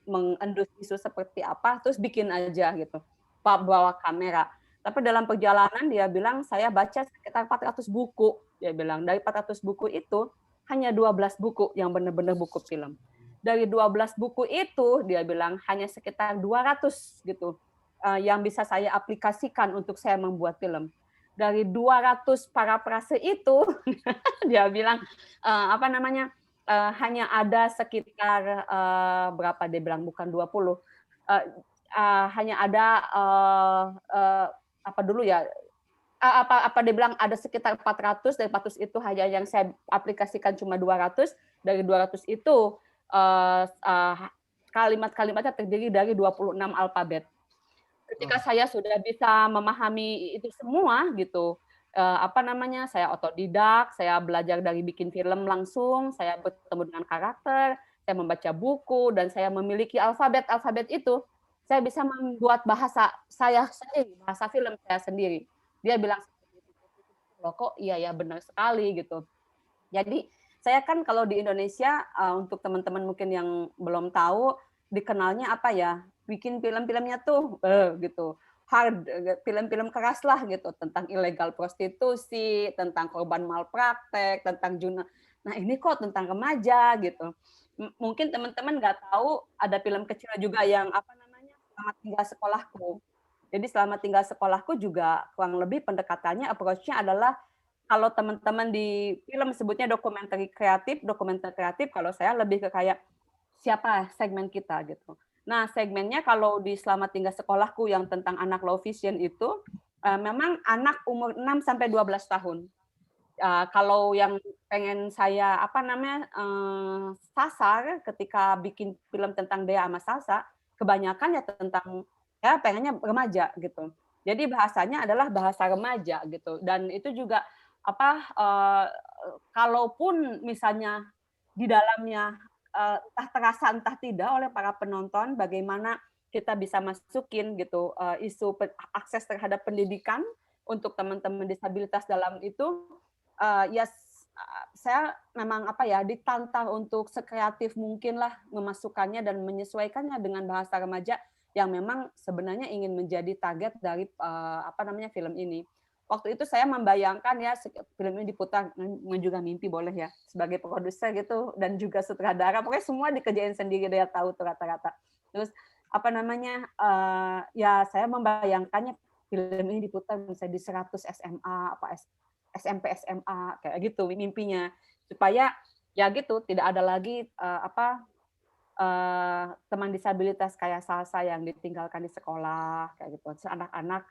mengendus isu seperti apa, terus bikin aja gitu, bawa kamera. Tapi dalam perjalanan dia bilang saya baca sekitar 400 buku. Dia bilang dari 400 buku itu hanya 12 buku yang benar-benar buku film. Dari 12 buku itu dia bilang hanya sekitar 200 gitu yang bisa saya aplikasikan untuk saya membuat film. Dari 200 parafrase itu dia bilang hanya ada sekitar berapa dia bilang, bukan 20. Hanya ada dia bilang ada sekitar 400, dari 400 itu hanya yang saya aplikasikan cuma 200, dari 200 itu kalimat-kalimatnya terdiri dari 26 alfabet. Ketika saya sudah bisa memahami itu semua gitu, saya otodidak, saya belajar dari bikin film langsung, saya bertemu dengan karakter, saya membaca buku, dan saya memiliki alfabet itu, saya bisa membuat bahasa saya sendiri, bahasa film saya sendiri. Dia bilang, loh kok iya ya benar sekali gitu. Jadi saya kan kalau di Indonesia, untuk teman-teman mungkin yang belum tahu, dikenalnya apa ya, bikin film-filmnya tuh gitu, hard, film-film keras lah gitu, tentang ilegal prostitusi, tentang korban malpraktek, tentang nah ini kok tentang remaja gitu. Mungkin teman-teman nggak tahu ada film kecil juga yang Selamat Tinggal Sekolahku. Jadi Selamat Tinggal Sekolahku juga kurang lebih pendekatannya, approach-nya adalah kalau teman-teman di film sebutnya dokumenter kreatif, kalau saya lebih ke kayak siapa segmen kita gitu. Nah, segmennya kalau di Selamat Tinggal Sekolahku yang tentang anak low vision itu memang anak umur 6 sampai 12 tahun. Kalau yang pengen saya sasar ketika bikin film tentang Dea sama Salsa, kebanyakan ya tentang ya pengennya remaja gitu. Jadi bahasanya adalah bahasa remaja gitu. Dan itu juga kalaupun misalnya di dalamnya entah terasa entah tidak oleh para penonton bagaimana kita bisa masukin gitu isu akses terhadap pendidikan untuk teman-teman disabilitas dalam itu saya memang ditantang untuk sekreatif mungkin lah memasukkannya dan menyesuaikannya dengan bahasa remaja yang memang sebenarnya ingin menjadi target dari film ini. Waktu itu saya membayangkan ya film ini diputar juga mimpi boleh ya sebagai produser gitu dan juga sutradara pokoknya semua dikerjain sendiri dia tahu tuh rata-rata. Terus ya saya membayangkannya film ini diputar misalnya di 100 SMA SMP SMA kayak gitu mimpinya supaya ya gitu tidak ada lagi teman disabilitas kayak Salsa yang ditinggalkan di sekolah kayak gitu. Terus anak-anak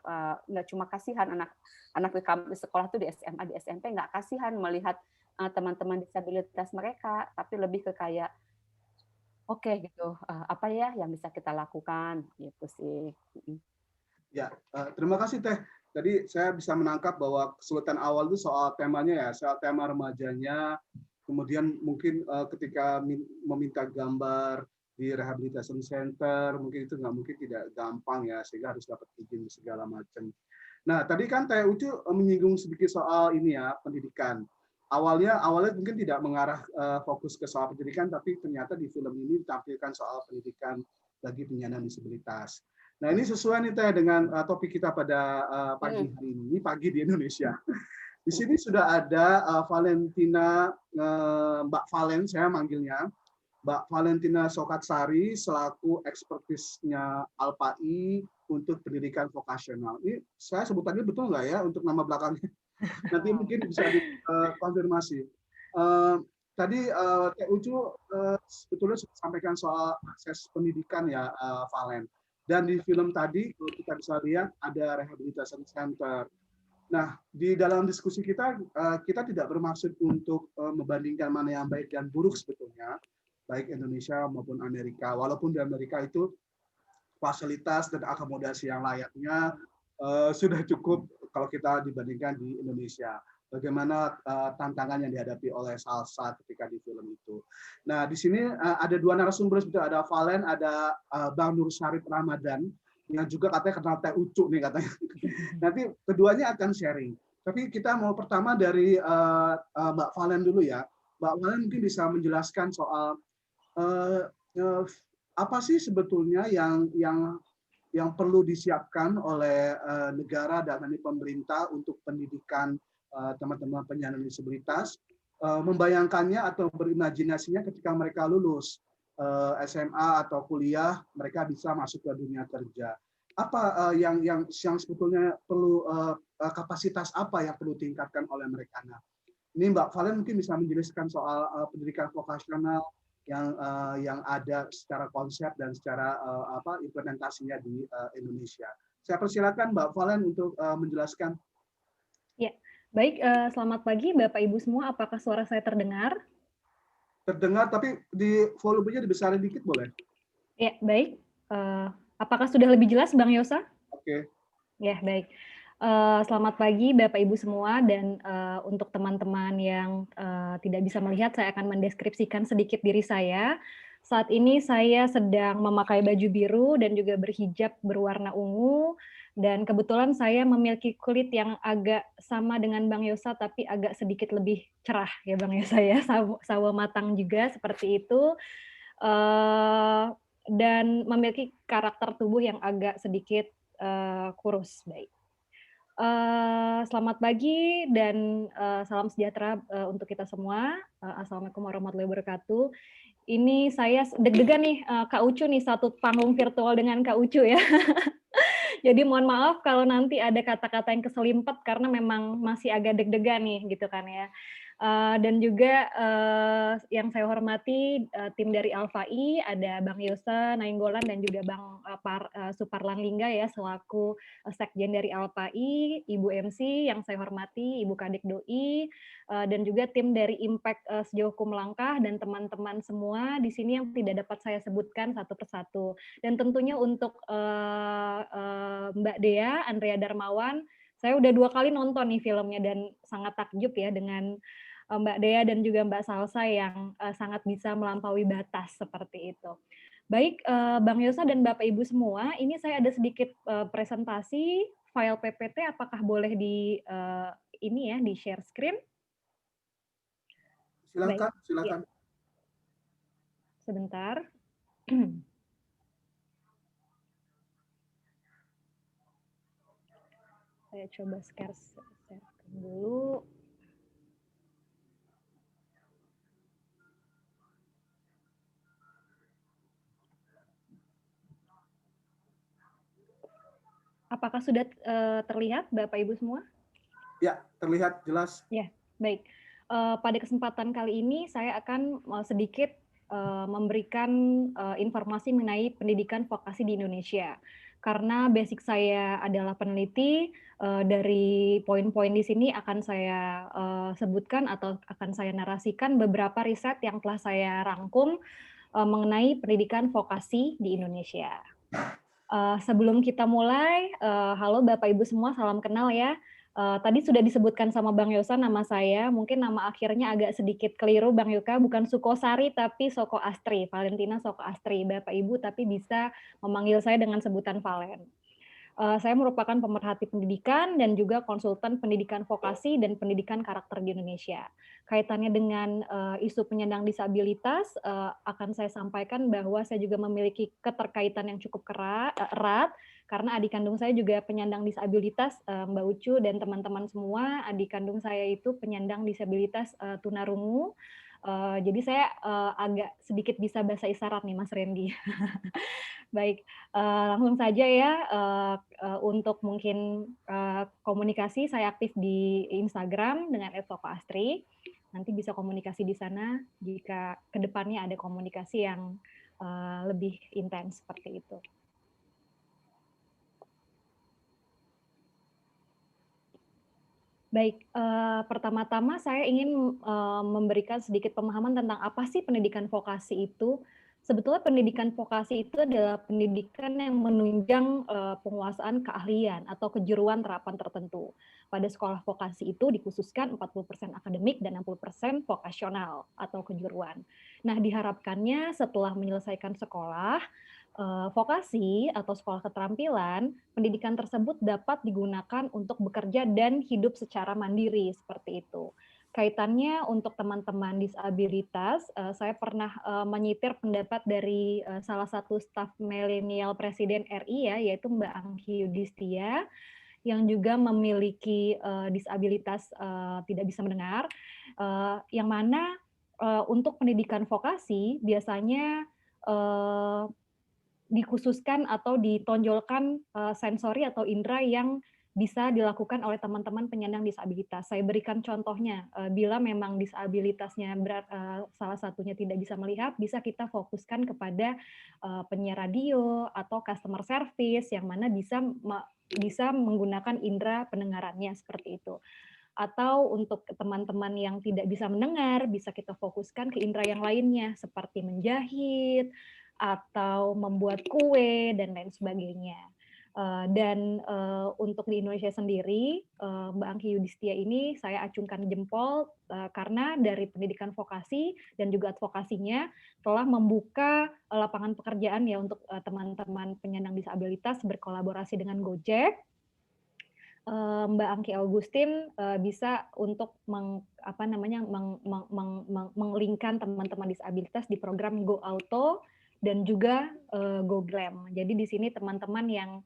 nggak cuma kasihan anak di sekolah tuh di SMA di SMP nggak kasihan melihat teman-teman disabilitas mereka tapi lebih ke kayak oke gitu apa ya yang bisa kita lakukan gitu sih. Ya, terima kasih Teh. Tadi saya bisa menangkap bahwa kesulitan awal itu soal temanya ya, soal tema remajanya, kemudian mungkin ketika meminta gambar di rehabilitation center, mungkin itu tidak gampang ya, sehingga harus dapat izin segala macam. Nah, tadi kan Teh Ucu menyinggung sedikit soal ini ya, pendidikan. Awalnya mungkin tidak mengarah fokus ke soal pendidikan, tapi ternyata di film ini ditampilkan soal pendidikan bagi penyandang disabilitas. Nah, ini sesuai nih Teh dengan topik kita pada pagi hari ini, pagi di Indonesia. Di sini sudah ada Valentina, Mbak Valen, saya manggilnya, Mbak Valentina Sokatsari selaku ekspertisnya Alpai untuk pendidikan vokasional. Ini saya sebutannya betul nggak ya untuk nama belakangnya? Nanti mungkin bisa dikonfirmasi. Tadi Teh Ucu sebetulnya sudah sampaikan soal akses pendidikan ya, Valen. Dan di film tadi kita bisa lihat ada rehabilitation center. Nah, di dalam diskusi kita tidak bermaksud untuk membandingkan mana yang baik dan buruk sebetulnya, baik Indonesia maupun Amerika. Walaupun di Amerika itu fasilitas dan akomodasi yang layaknya sudah cukup kalau kita dibandingkan di Indonesia. Bagaimana tantangan yang dihadapi oleh Salsa ketika di film itu. Nah, di sini ada dua narasumber, sebetulnya ada Valen, ada Bang Nur Syarif Ramadan, yang juga katanya kenal Teh Ucu nih katanya. Nanti keduanya akan sharing. Tapi kita mau pertama dari Mbak Valen dulu ya. Mbak Valen mungkin bisa menjelaskan soal apa sih sebetulnya yang perlu disiapkan oleh negara dan pemerintah untuk pendidikan teman-teman penyandang disabilitas, membayangkannya atau berimajinasinya ketika mereka lulus SMA atau kuliah, mereka bisa masuk ke dunia kerja. Apa yang sebetulnya perlu kapasitas apa yang perlu ditingkatkan oleh mereka? Nah, ini Mbak Valen mungkin bisa menjelaskan soal pendidikan vokasional yang ada secara konsep dan secara implementasinya di Indonesia. Saya persilakan Mbak Valen untuk menjelaskan. Ya, baik. Selamat pagi Bapak Ibu semua. Apakah suara saya terdengar? Terdengar, tapi di volumenya dibesarin dikit boleh? Ya, baik. Apakah sudah lebih jelas, Bang Yosa? Oke. Ya, baik. Selamat pagi Bapak Ibu semua, dan untuk teman-teman yang tidak bisa melihat, saya akan mendeskripsikan sedikit diri saya. Saat ini saya sedang memakai baju biru dan juga berhijab berwarna ungu, dan kebetulan saya memiliki kulit yang agak sama dengan Bang Yosa, tapi agak sedikit lebih cerah ya Bang Yosa ya, sawo matang juga seperti itu, dan memiliki karakter tubuh yang agak sedikit kurus. Baik. Selamat pagi dan salam sejahtera untuk kita semua. Assalamualaikum warahmatullahi wabarakatuh. Ini saya deg-degan nih, Kak Ucu nih, satu panggung virtual dengan Kak Ucu ya. Jadi mohon maaf kalau nanti ada kata-kata yang keselimpet karena memang masih agak deg-degan nih gitu kan ya. Dan juga yang saya hormati tim dari Alfai, ada Bang Yosa Nainggolan dan juga Bang Suparlan Lingga ya selaku sekjen dari Alfai, Ibu MC yang saya hormati, Ibu Kadek Doi, dan juga tim dari Impact Sejauh Kumlangkah dan teman-teman semua di sini yang tidak dapat saya sebutkan satu persatu. Dan tentunya untuk Mbak Dea, Andrea Darmawan, saya udah 2 kali nonton nih filmnya dan sangat takjub ya dengan Mbak Dea dan juga Mbak Salsa yang sangat bisa melampaui batas seperti itu. Baik, Bang Yosa dan Bapak Ibu semua, ini saya ada sedikit presentasi file PPT. Apakah boleh di ini ya di share screen? Silakan, Baik, silakan. ya. Sebentar. Saya coba share dulu. Apakah sudah terlihat Bapak Ibu semua? Ya, terlihat jelas. Ya, baik. Pada kesempatan kali ini saya akan sedikit memberikan informasi mengenai pendidikan vokasi di Indonesia. Karena basic saya adalah peneliti, dari poin-poin di sini akan saya sebutkan atau akan saya narasikan beberapa riset yang telah saya rangkum mengenai pendidikan vokasi di Indonesia. Sebelum kita mulai, halo Bapak Ibu semua, salam kenal ya. Tadi sudah disebutkan sama Bang Yosa nama saya, mungkin nama akhirnya agak sedikit keliru Bang Yuka, bukan Sukosari tapi Soko Astri, Valentina Soko Astri, Bapak Ibu tapi bisa memanggil saya dengan sebutan Valen. Saya merupakan pemerhati pendidikan dan juga konsultan pendidikan vokasi dan pendidikan karakter di Indonesia. Kaitannya dengan isu penyandang disabilitas, akan saya sampaikan bahwa saya juga memiliki keterkaitan yang cukup erat, karena adik kandung saya juga penyandang disabilitas, Mbak Ucu dan teman-teman semua, adik kandung saya itu penyandang disabilitas tunarungu. Jadi saya agak sedikit bisa bahasa isyarat nih Mas Randy. Baik, langsung saja ya, untuk mungkin komunikasi saya aktif di Instagram dengan @sokoastri. Nanti bisa komunikasi di sana jika kedepannya ada komunikasi yang lebih intens seperti itu. Baik, pertama-tama saya ingin memberikan sedikit pemahaman tentang apa sih pendidikan vokasi itu. Sebetulnya pendidikan vokasi itu adalah pendidikan yang menunjang penguasaan keahlian atau kejuruan terapan tertentu. Pada sekolah vokasi itu dikhususkan 40% akademik dan 60% vokasional atau kejuruan. Nah, diharapkannya setelah menyelesaikan sekolah, vokasi atau sekolah keterampilan, pendidikan tersebut dapat digunakan untuk bekerja dan hidup secara mandiri, seperti itu. Kaitannya untuk teman-teman disabilitas, saya pernah menyitir pendapat dari salah satu staf milenial Presiden RI ya, yaitu Mbak Angki Yudhistia, yang juga memiliki disabilitas tidak bisa mendengar, yang mana untuk pendidikan vokasi biasanya dikhususkan atau ditonjolkan sensori atau indera yang bisa dilakukan oleh teman-teman penyandang disabilitas. Saya berikan contohnya, bila memang disabilitasnya salah satunya tidak bisa melihat, bisa kita fokuskan kepada penyiar radio atau customer service yang mana bisa menggunakan indera pendengarannya seperti itu. Atau untuk teman-teman yang tidak bisa mendengar, bisa kita fokuskan ke indera yang lainnya seperti menjahit, atau membuat kue dan lain sebagainya. Dan untuk di Indonesia sendiri, Mbak Angki Yudhistia ini saya acungkan jempol karena dari pendidikan vokasi dan juga advokasinya telah membuka lapangan pekerjaan ya untuk teman-teman penyandang disabilitas berkolaborasi dengan Gojek. Mbak Angki Augustin bisa untuk menglingkan teman-teman disabilitas di program Go Auto dan juga Go Glam. Jadi di sini teman-teman yang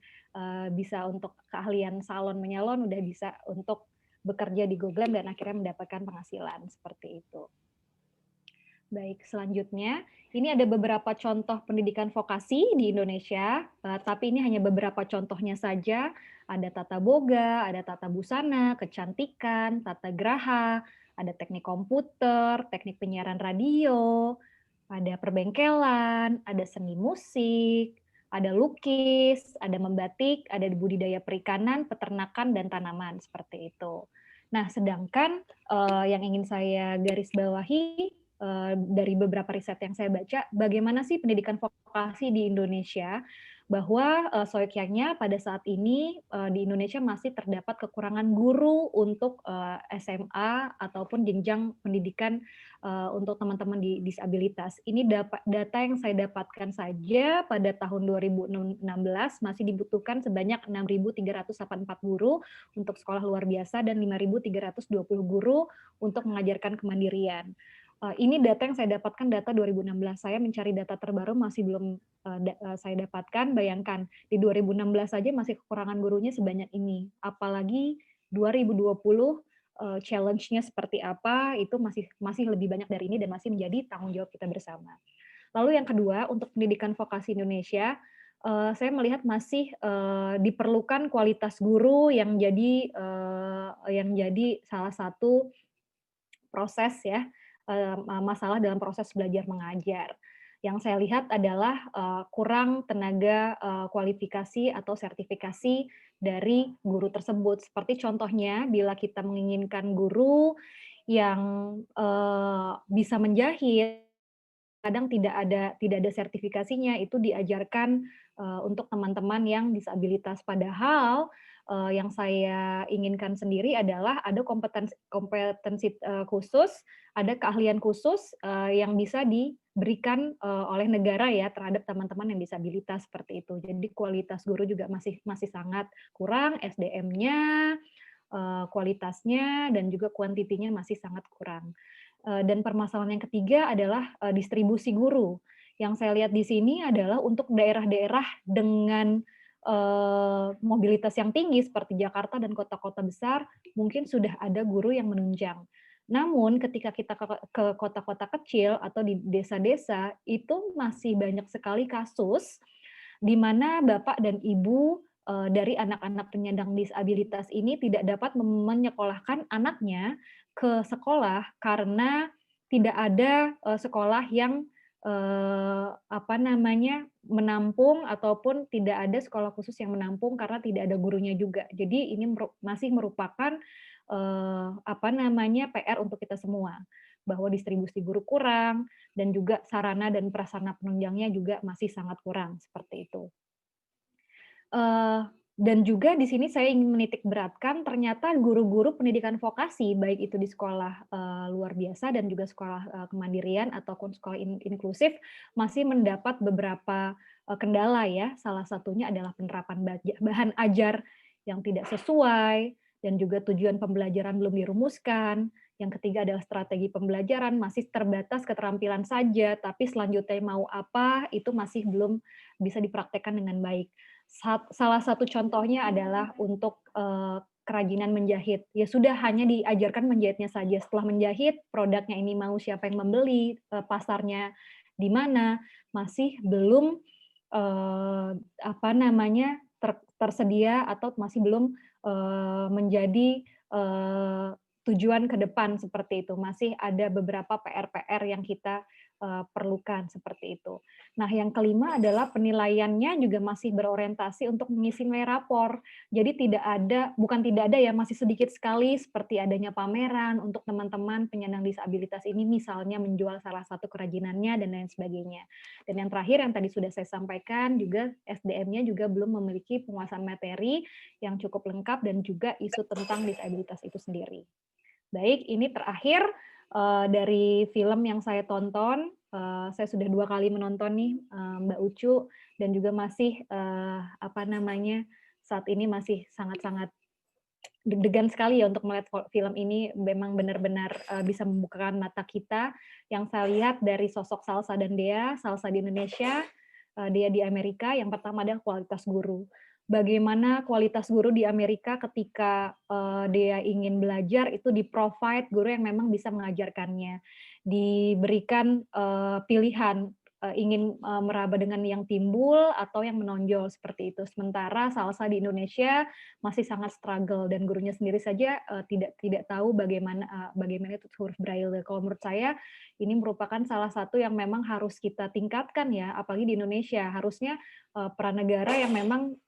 bisa untuk keahlian salon menyalon udah bisa untuk bekerja di Go Glam dan akhirnya mendapatkan penghasilan seperti itu. Baik, selanjutnya ini ada beberapa contoh pendidikan vokasi di Indonesia, tapi ini hanya beberapa contohnya saja. Ada tata boga, ada tata busana, kecantikan, tata graha, ada teknik komputer, teknik penyiaran radio, ada perbengkelan, ada seni musik, ada lukis, ada membatik, ada budidaya perikanan, peternakan, dan tanaman, seperti itu. Nah, sedangkan yang ingin saya garis bawahi dari beberapa riset yang saya baca, bagaimana sih pendidikan vokasi di Indonesia, bahwa seyogyanya pada saat ini di Indonesia masih terdapat kekurangan guru untuk SMA ataupun jenjang pendidikan untuk teman-teman di disabilitas. Ini data yang saya dapatkan saja pada tahun 2016 masih dibutuhkan sebanyak 6.384 guru untuk sekolah luar biasa dan 5.320 guru untuk mengajarkan kemandirian. Ini data yang saya dapatkan, data 2016. Saya mencari data terbaru masih belum saya dapatkan. Bayangkan, di 2016 saja masih kekurangan gurunya sebanyak ini. Apalagi 2020 challenge-nya seperti apa, itu masih lebih banyak dari ini dan masih menjadi tanggung jawab kita bersama. Lalu yang kedua, untuk pendidikan vokasi Indonesia, saya melihat masih diperlukan kualitas guru yang jadi salah satu proses ya, masalah dalam proses belajar mengajar. Yang saya lihat adalah kurang tenaga kualifikasi atau sertifikasi dari guru tersebut. Seperti contohnya, bila kita menginginkan guru yang bisa menjahit, kadang tidak ada sertifikasinya, itu diajarkan untuk teman-teman yang disabilitas. Padahal yang saya inginkan sendiri adalah ada kompetensi khusus, ada keahlian khusus yang bisa diberikan oleh negara ya terhadap teman-teman yang disabilitas seperti itu. Jadi kualitas guru juga masih sangat kurang, SDM-nya, kualitasnya, dan juga kuantitinya masih sangat kurang. Dan permasalahan yang ketiga adalah distribusi guru. Yang saya lihat di sini adalah untuk daerah-daerah dengan mobilitas yang tinggi seperti Jakarta dan kota-kota besar, mungkin sudah ada guru yang menunjang. Namun ketika kita ke kota-kota kecil atau di desa-desa, itu masih banyak sekali kasus di mana bapak dan ibu dari anak-anak penyandang disabilitas ini tidak dapat menyekolahkan anaknya ke sekolah karena tidak ada sekolah yang menampung ataupun tidak ada sekolah khusus yang menampung karena tidak ada gurunya juga. Jadi ini masih merupakan PR untuk kita semua, bahwa distribusi guru kurang dan juga sarana dan prasarana penunjangnya juga masih sangat kurang seperti itu. Dan juga di sini saya ingin menitik beratkan ternyata guru-guru pendidikan vokasi baik itu di sekolah luar biasa dan juga sekolah kemandirian ataupun sekolah inklusif masih mendapat beberapa kendala ya. Salah satunya adalah penerapan bahan ajar yang tidak sesuai dan juga tujuan pembelajaran belum dirumuskan. Yang ketiga adalah strategi pembelajaran masih terbatas keterampilan saja, tapi selanjutnya mau apa itu masih belum bisa dipraktekkan dengan baik. Salah satu contohnya adalah untuk kerajinan menjahit. Ya sudah hanya diajarkan menjahitnya saja. Setelah menjahit, produknya ini mau siapa yang membeli, pasarnya di mana, masih belum tersedia atau masih belum menjadi tujuan ke depan seperti itu. Masih ada beberapa PR-PR yang kita perlukan seperti itu. Nah, yang kelima adalah penilaiannya juga masih berorientasi untuk mengisi nilai rapor. Jadi bukan tidak ada ya, masih sedikit sekali seperti adanya pameran untuk teman-teman penyandang disabilitas ini, misalnya menjual salah satu kerajinannya dan lain sebagainya. Dan yang terakhir yang tadi sudah saya sampaikan juga SDM-nya juga belum memiliki penguasaan materi yang cukup lengkap dan juga isu tentang disabilitas itu sendiri. Baik, ini terakhir dari film yang saya tonton. Saya sudah 2 kali menonton nih, Mbak Ucu, dan juga masih saat ini masih sangat-sangat deg-degan sekali ya untuk melihat film ini. Memang benar-benar bisa membukakan mata kita. Yang saya lihat dari sosok Salsa dan Dea, Salsa di Indonesia, Dea di Amerika, yang pertama adalah kualitas guru. bagaimana kualitas guru di Amerika ketika dia ingin belajar itu di-provide guru yang memang bisa mengajarkannya, diberikan pilihan ingin meraba dengan yang timbul atau yang menonjol seperti itu. Sementara salsa di Indonesia masih sangat struggle dan gurunya sendiri saja tidak tahu bagaimana itu huruf braille. Kalau menurut saya ini merupakan salah satu yang memang harus kita tingkatkan ya, apalagi di Indonesia. Harusnya peran negara yang memang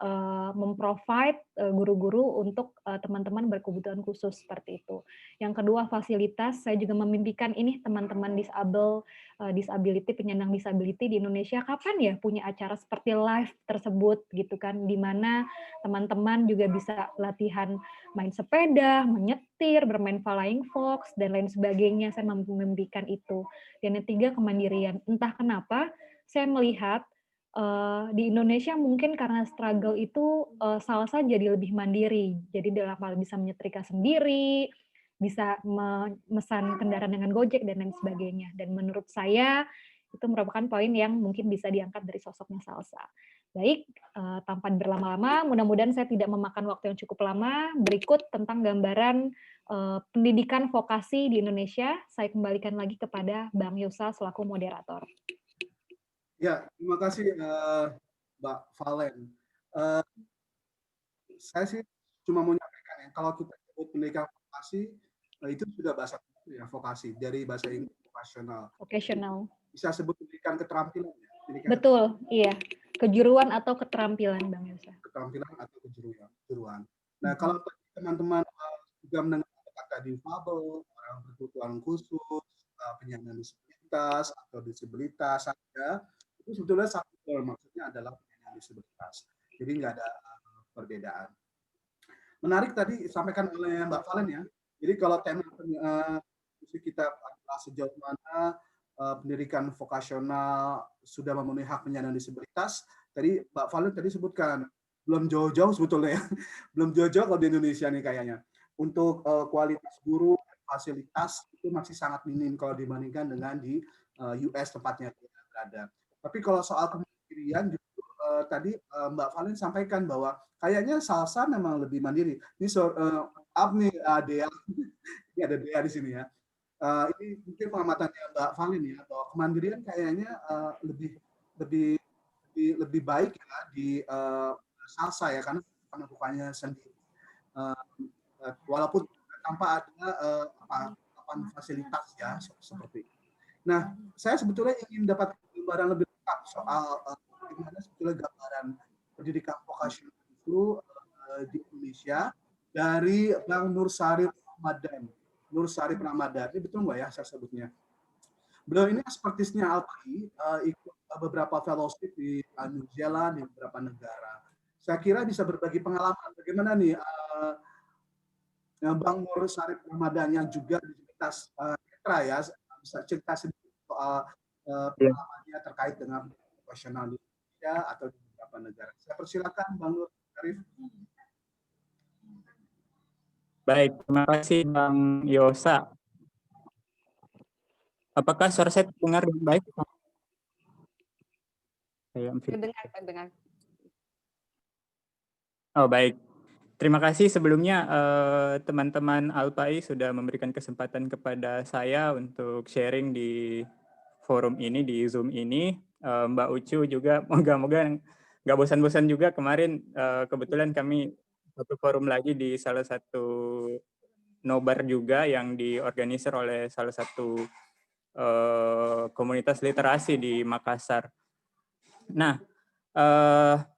memprovide guru-guru untuk teman-teman berkebutuhan khusus seperti itu. Yang kedua, fasilitas. Saya juga memimpikan ini teman-teman disability, penyandang disability di Indonesia kapan ya punya acara seperti live tersebut gitu kan, di mana teman-teman juga bisa latihan main sepeda, menyetir, bermain flying fox dan lain sebagainya. Saya memimpikan itu. Dan yang tiga, kemandirian. Entah kenapa saya melihat di Indonesia mungkin karena struggle itu salsa jadi lebih mandiri. Jadi dalam hal bisa menyetrika sendiri, bisa memesan kendaraan dengan Gojek dan lain sebagainya. Dan menurut saya itu merupakan poin yang mungkin bisa diangkat dari sosoknya salsa. Baik, tanpa berlama-lama, mudah-mudahan saya tidak memakan waktu yang cukup lama. Berikut tentang gambaran pendidikan vokasi di Indonesia. Saya kembalikan lagi kepada Bang Yosa selaku moderator. Ya, terima kasih Mbak Valen. Saya sih cuma mau menyampaikan ya, kalau kita sebut pendidikan vokasi, itu sudah bahasa ya, vokasi dari bahasa Inggris vocational. Vocational. Bisa sebut pendidikan keterampilan ya. Betul, iya. Kejuruan atau keterampilan, Bang Yosa. Keterampilan atau kejuruan. Nah, kalau teman-teman juga mendengar kata difabel, orang berkebutuhan khusus, penyandang disabilitas atau disabilitas saja, itu sebetulnya satu maksudnya adalah penyandang disabilitas. Jadi nggak ada perbedaan. Menarik tadi disampaikan oleh Mbak Valen ya. Jadi kalau tema kita adalah sejauh mana pendidikan vokasional sudah memenuhi hak penyandang disabilitas, tadi Mbak Valen tadi sebutkan belum jauh-jauh sebetulnya ya, belum jauh-jauh kalau di Indonesia nih kayaknya. Untuk kualitas guru dan fasilitas itu masih sangat minim kalau dibandingkan dengan di US tempatnya kita berada. Tapi kalau soal kemandirian tadi Mbak Valen sampaikan bahwa kayaknya salsa memang lebih mandiri. Ini Dea, ini ada Dea di sini ya. Ini mungkin pengamatannya Mbak Valen ya, bahwa kemandirian kayaknya lebih baik ya di salsa ya, karena melakukannya sendiri. Walaupun tanpa ada fasilitas ya seperti itu. Nah, saya sebetulnya ingin dapat gambaran lebih lengkap soal bagaimana sebetulnya gambaran pendidikan vokasional itu di Indonesia dari Bang Nur Syarif Ramadan. Nur Syarif Ramadan, ini betul nggak ya saya sebutnya? Beliau ini expertisnya Alpai, ikut beberapa fellowship di New Zealand, di beberapa negara. Saya kira bisa berbagi pengalaman bagaimana nih Bang Nur Syarif Ramadan yang juga disabilitas netra ya, bisa cerita sedikit soal pengalamannya terkait dengan profesional di Indonesia atau di beberapa negara. Saya persilakan Bang Nur Syarif. Baik, terima kasih Bang Yosa. Apakah suara saya terdengar dengan baik? Terdengar. Oh, baik. Terima kasih sebelumnya teman-teman Alpai sudah memberikan kesempatan kepada saya untuk sharing di forum ini, di Zoom ini. Mbak Ucu juga moga-moga nggak bosan-bosan juga kemarin. Kebetulan kami satu forum lagi di salah satu nobar juga yang diorganisir oleh salah satu komunitas literasi di Makassar. Nah,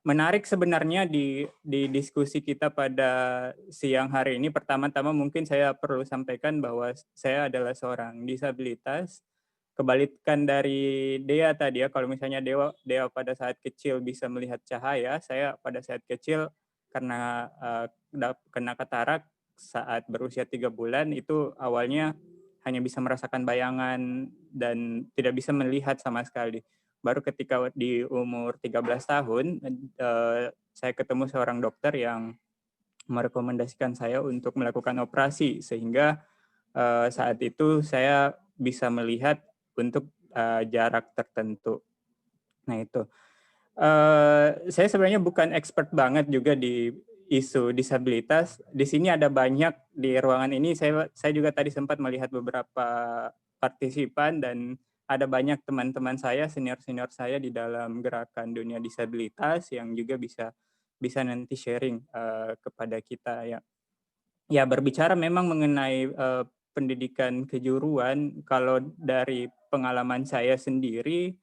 menarik sebenarnya di diskusi kita pada siang hari ini. Pertama-tama mungkin saya perlu sampaikan bahwa saya adalah seorang disabilitas. Kebalikan dari Dea tadi ya, kalau misalnya Dea pada saat kecil bisa melihat cahaya, saya pada saat kecil karena kena katarak saat berusia 3 bulan itu awalnya hanya bisa merasakan bayangan dan tidak bisa melihat sama sekali. Baru ketika di umur 13 tahun, saya ketemu seorang dokter yang merekomendasikan saya untuk melakukan operasi, sehingga saat itu saya bisa melihat untuk jarak tertentu. Nah itu. Saya sebenarnya bukan expert banget juga di isu disabilitas. Di sini ada banyak di ruangan ini. Saya juga tadi sempat melihat beberapa partisipan dan ada banyak teman-teman saya, senior-senior saya di dalam gerakan dunia disabilitas yang juga bisa nanti sharing kepada kita ya. Ya, berbicara memang mengenai pendidikan kejuruan, kalau dari pengalaman saya sendiri,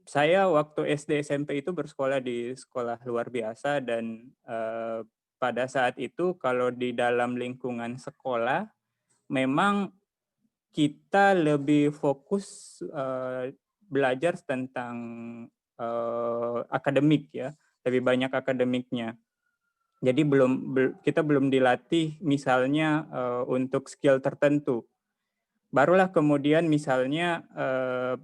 saya waktu SD SMP itu bersekolah di sekolah luar biasa dan pada saat itu kalau di dalam lingkungan sekolah memang kita lebih fokus belajar tentang akademik ya, lebih banyak akademiknya. Jadi kita belum dilatih misalnya untuk skill tertentu. Barulah kemudian misalnya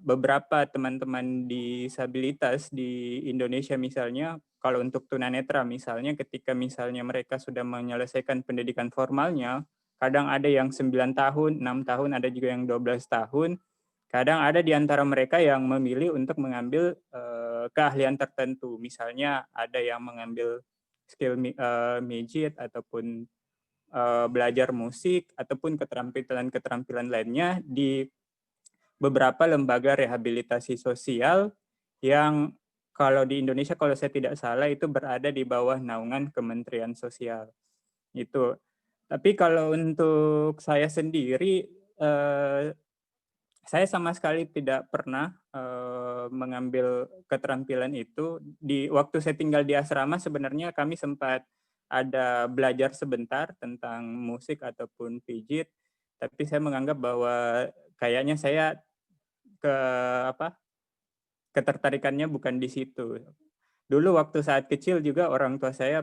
beberapa teman-teman disabilitas di Indonesia misalnya, kalau untuk tunanetra misalnya, ketika misalnya mereka sudah menyelesaikan pendidikan formalnya, kadang ada yang 9 tahun, 6 tahun, ada juga yang 12 tahun, kadang ada di antara mereka yang memilih untuk mengambil keahlian tertentu. Misalnya ada yang mengambil skill mijit ataupun belajar musik ataupun keterampilan lainnya di beberapa lembaga rehabilitasi sosial yang kalau di Indonesia kalau saya tidak salah itu berada di bawah naungan Kementerian Sosial. Itu. Tapi kalau untuk saya sendiri saya sama sekali tidak pernah mengambil keterampilan itu. Di waktu saya tinggal di asrama sebenarnya kami sempat ada belajar sebentar tentang musik ataupun pijit, tapi saya menganggap bahwa kayaknya saya ketertarikannya bukan di situ. Dulu waktu saat kecil juga orang tua saya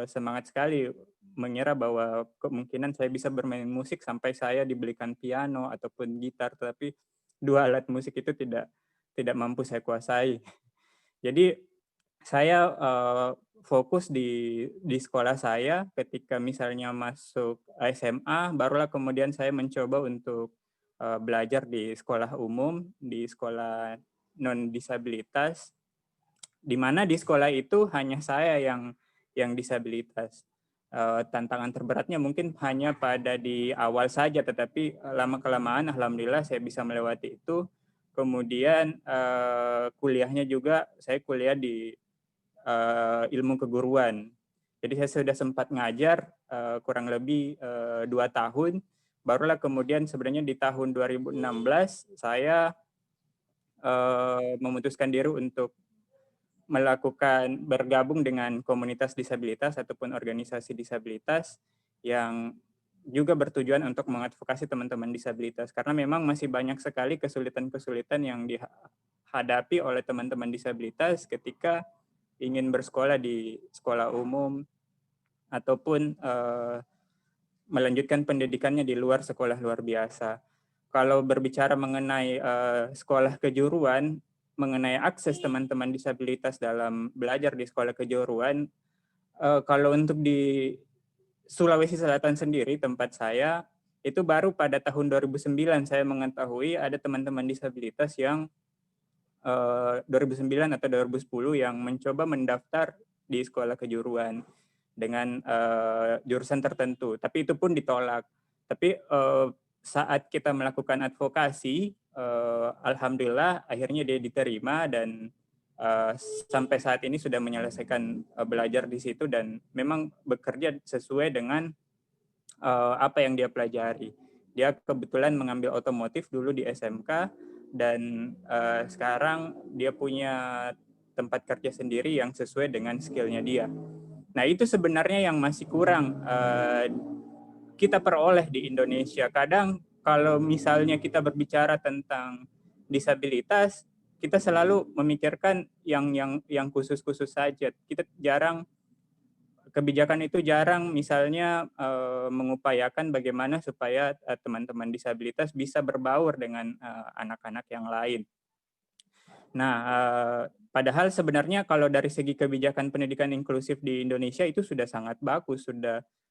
semangat sekali mengira bahwa kemungkinan saya bisa bermain musik sampai saya dibelikan piano ataupun gitar, tetapi dua alat musik itu tidak mampu saya kuasai. Jadi saya fokus di sekolah saya. Ketika misalnya masuk SMA, barulah kemudian saya mencoba untuk belajar di sekolah umum, di sekolah non disabilitas, di mana di sekolah itu hanya saya yang disabilitas. Tantangan terberatnya mungkin hanya pada di awal saja, tetapi lama-kelamaan alhamdulillah saya bisa melewati itu. Kemudian kuliahnya juga saya kuliah di ilmu keguruan. Jadi saya sudah sempat ngajar kurang lebih 2 tahun. Barulah kemudian sebenarnya di tahun 2016 saya memutuskan diri untuk bergabung dengan komunitas disabilitas ataupun organisasi disabilitas yang juga bertujuan untuk mengadvokasi teman-teman disabilitas, karena memang masih banyak sekali kesulitan-kesulitan yang dihadapi oleh teman-teman disabilitas ketika ingin bersekolah di sekolah umum ataupun melanjutkan pendidikannya di luar sekolah luar biasa. Kalau berbicara mengenai sekolah kejuruan, mengenai akses teman-teman disabilitas dalam belajar di sekolah kejuruan, kalau untuk di Sulawesi Selatan sendiri, tempat saya, itu baru pada tahun 2009 saya mengetahui ada teman-teman disabilitas yang 2009 atau 2010 yang mencoba mendaftar di sekolah kejuruan dengan jurusan tertentu, tapi itu pun ditolak. Tapi saat kita melakukan advokasi, alhamdulillah akhirnya dia diterima dan sampai saat ini sudah menyelesaikan belajar di situ dan memang bekerja sesuai dengan apa yang dia pelajari. Dia kebetulan mengambil otomotif dulu di SMK dan sekarang dia punya tempat kerja sendiri yang sesuai dengan skillnya dia. Nah itu sebenarnya yang masih kurang kita peroleh di Indonesia. Kadang kalau misalnya kita berbicara tentang disabilitas, kita selalu memikirkan yang khusus-khusus saja. Kita kebijakan itu jarang misalnya mengupayakan bagaimana supaya teman-teman disabilitas bisa berbaur dengan anak-anak yang lain. Nah, padahal sebenarnya kalau dari segi kebijakan pendidikan inklusif di Indonesia itu sudah sangat bagus,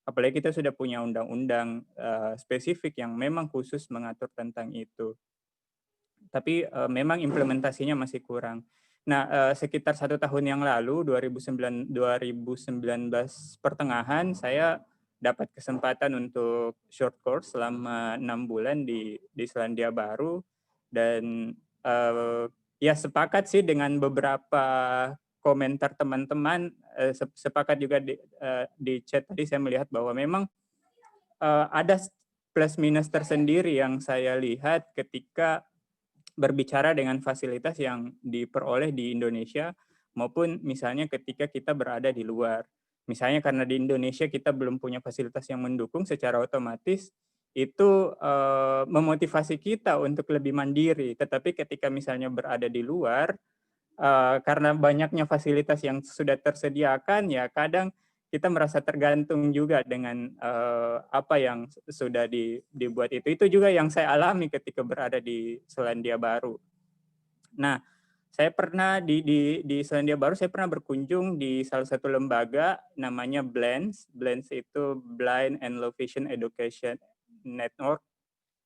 apalagi kita sudah punya undang-undang spesifik yang memang khusus mengatur tentang itu. tapi memang implementasinya masih kurang. Nah, sekitar 1 tahun yang lalu, 2019 pertengahan, saya dapat kesempatan untuk short course selama 6 bulan di Selandia Baru, dan ya sepakat sih dengan beberapa komentar teman-teman, sepakat juga di chat tadi saya melihat bahwa memang ada plus minus tersendiri yang saya lihat ketika berbicara dengan fasilitas yang diperoleh di Indonesia maupun misalnya ketika kita berada di luar. Misalnya karena di Indonesia kita belum punya fasilitas yang mendukung, secara otomatis itu memotivasi kita untuk lebih mandiri. Tetapi ketika misalnya berada di luar, karena banyaknya fasilitas yang sudah tersediakan, ya kadang kita merasa tergantung juga dengan apa yang sudah dibuat itu. Itu juga yang saya alami ketika berada di Selandia Baru. Nah, saya pernah di Selandia Baru, saya pernah berkunjung di salah satu lembaga namanya BLANS. BLANS itu Blind and Low Vision Education Network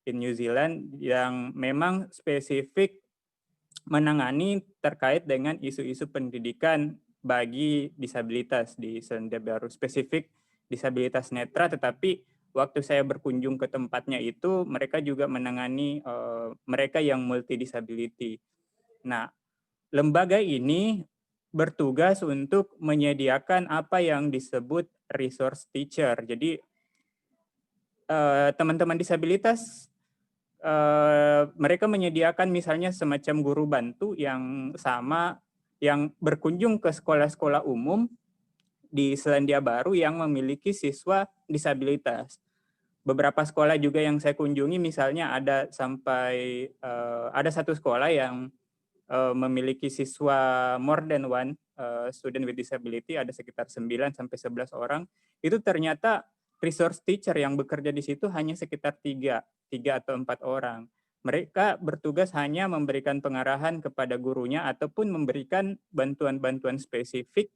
in New Zealand, yang memang spesifik menangani terkait dengan isu-isu pendidikan bagi disabilitas di Selandia Baru, spesifik disabilitas netra, tetapi waktu saya berkunjung ke tempatnya itu mereka juga menangani mereka yang multi disability. Nah, lembaga ini bertugas untuk menyediakan apa yang disebut resource teacher. Jadi teman-teman disabilitas mereka menyediakan misalnya semacam guru bantu yang sama, yang berkunjung ke sekolah-sekolah umum di Selandia Baru yang memiliki siswa disabilitas. Beberapa sekolah juga yang saya kunjungi, misalnya ada satu sekolah yang memiliki siswa more than one student with disability, ada sekitar 9 sampai 11 orang. Itu ternyata resource teacher yang bekerja di situ hanya sekitar 3 atau 4 orang. Mereka bertugas hanya memberikan pengarahan kepada gurunya ataupun memberikan bantuan-bantuan spesifik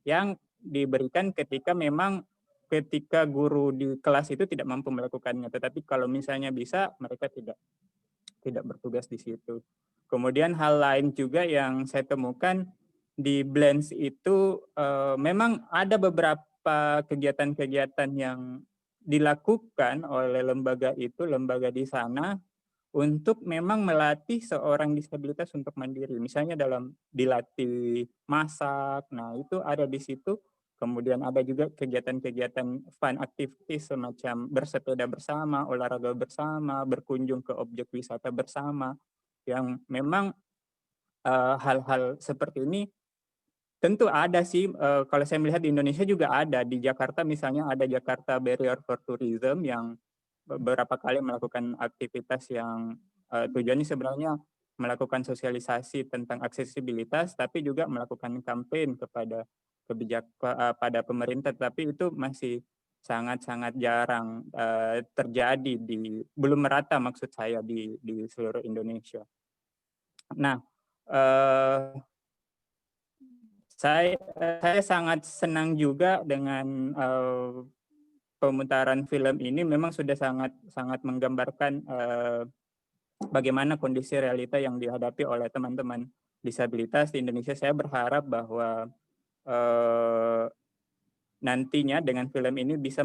yang diberikan ketika guru di kelas itu tidak mampu melakukannya. Tetapi kalau misalnya bisa, mereka tidak bertugas di situ. Kemudian hal lain juga yang saya temukan di BLANS itu memang ada beberapa kegiatan-kegiatan yang dilakukan oleh lembaga di sana untuk memang melatih seorang disabilitas untuk mandiri. Misalnya dilatih masak, nah itu ada di situ. Kemudian ada juga kegiatan-kegiatan fun activities semacam bersepeda bersama, olahraga bersama, berkunjung ke objek wisata bersama, yang memang hal-hal seperti ini tentu ada sih. Kalau saya melihat di Indonesia juga ada. Di Jakarta misalnya ada Jakarta Barrier for Tourism yang beberapa kali melakukan aktivitas yang tujuannya sebenarnya melakukan sosialisasi tentang aksesibilitas, tapi juga melakukan kampanye pada pemerintah. Tapi itu masih sangat-sangat jarang terjadi, belum merata maksud saya di seluruh Indonesia. Nah, saya sangat senang juga dengan pemutaran film ini. Memang sudah sangat menggambarkan bagaimana kondisi realita yang dihadapi oleh teman-teman disabilitas di Indonesia. Saya berharap bahwa nantinya dengan film ini bisa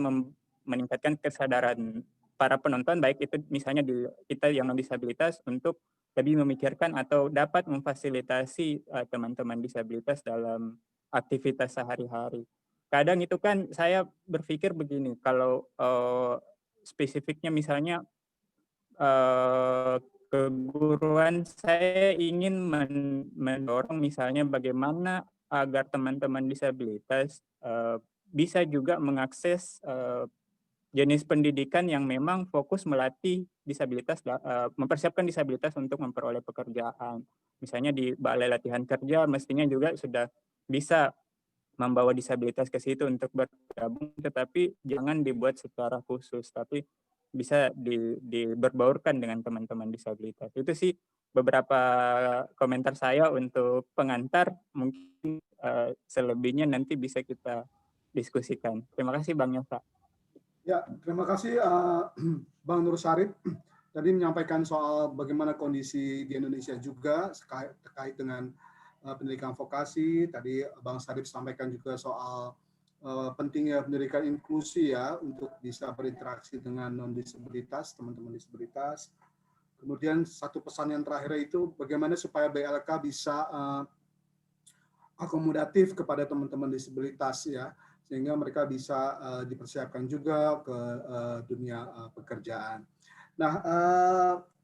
meningkatkan kesadaran para penonton, baik itu misalnya kita yang non-disabilitas, untuk lebih memikirkan atau dapat memfasilitasi teman-teman disabilitas dalam aktivitas sehari-hari. Kadang itu kan saya berpikir begini, kalau spesifiknya misalnya keguruan, saya ingin mendorong misalnya bagaimana agar teman-teman disabilitas bisa juga mengakses jenis pendidikan yang memang fokus melatih disabilitas, mempersiapkan disabilitas untuk memperoleh pekerjaan. Misalnya di balai latihan kerja mestinya juga sudah bisa membawa disabilitas ke situ untuk bergabung, tetapi jangan dibuat secara khusus, tapi bisa berbaurkan dengan teman-teman disabilitas. Itu sih beberapa komentar saya untuk pengantar. Mungkin selebihnya nanti bisa kita diskusikan. Terima kasih Bang Yova. Ya, terima kasih Bang Nur Syarif. tadi menyampaikan soal bagaimana kondisi di Indonesia juga terkait dengan pendidikan vokasi. Tadi Bang Sarip sampaikan juga soal pentingnya pendidikan inklusi ya untuk bisa berinteraksi dengan non-disabilitas, teman-teman disabilitas. Kemudian satu pesan yang terakhir itu bagaimana supaya BLK bisa akomodatif kepada teman-teman disabilitas ya, sehingga mereka bisa dipersiapkan juga ke dunia pekerjaan. Nah,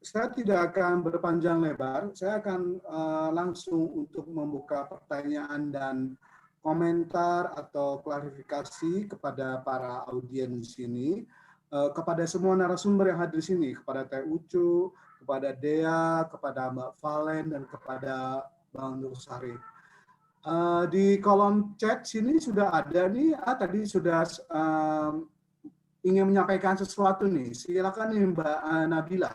saya tidak akan berpanjang lebar, saya akan langsung untuk membuka pertanyaan dan komentar atau klarifikasi kepada para audiens di sini, kepada semua narasumber yang hadir di sini, kepada Teh Ucu, kepada Dea, kepada Mbak Valen, dan kepada Bang Nur Sarip. Di kolom chat sini sudah ada nih, tadi sudah ingin menyampaikan sesuatu nih. Silakan nih Mbak Nabila.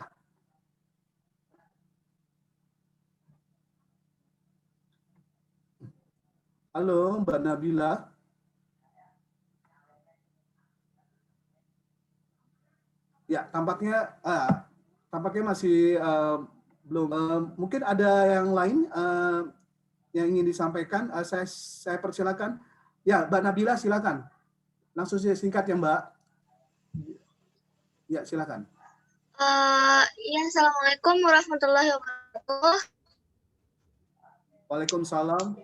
Halo Mbak Nabila. Ya, tampaknya masih belum. Mungkin ada yang lain yang ingin disampaikan. Saya persilakan. Ya, Mbak Nabila silakan. Langsung saja singkat ya Mbak. Ya, silakan. Ya, Assalamualaikum warahmatullahi wabarakatuh. Waalaikumsalam.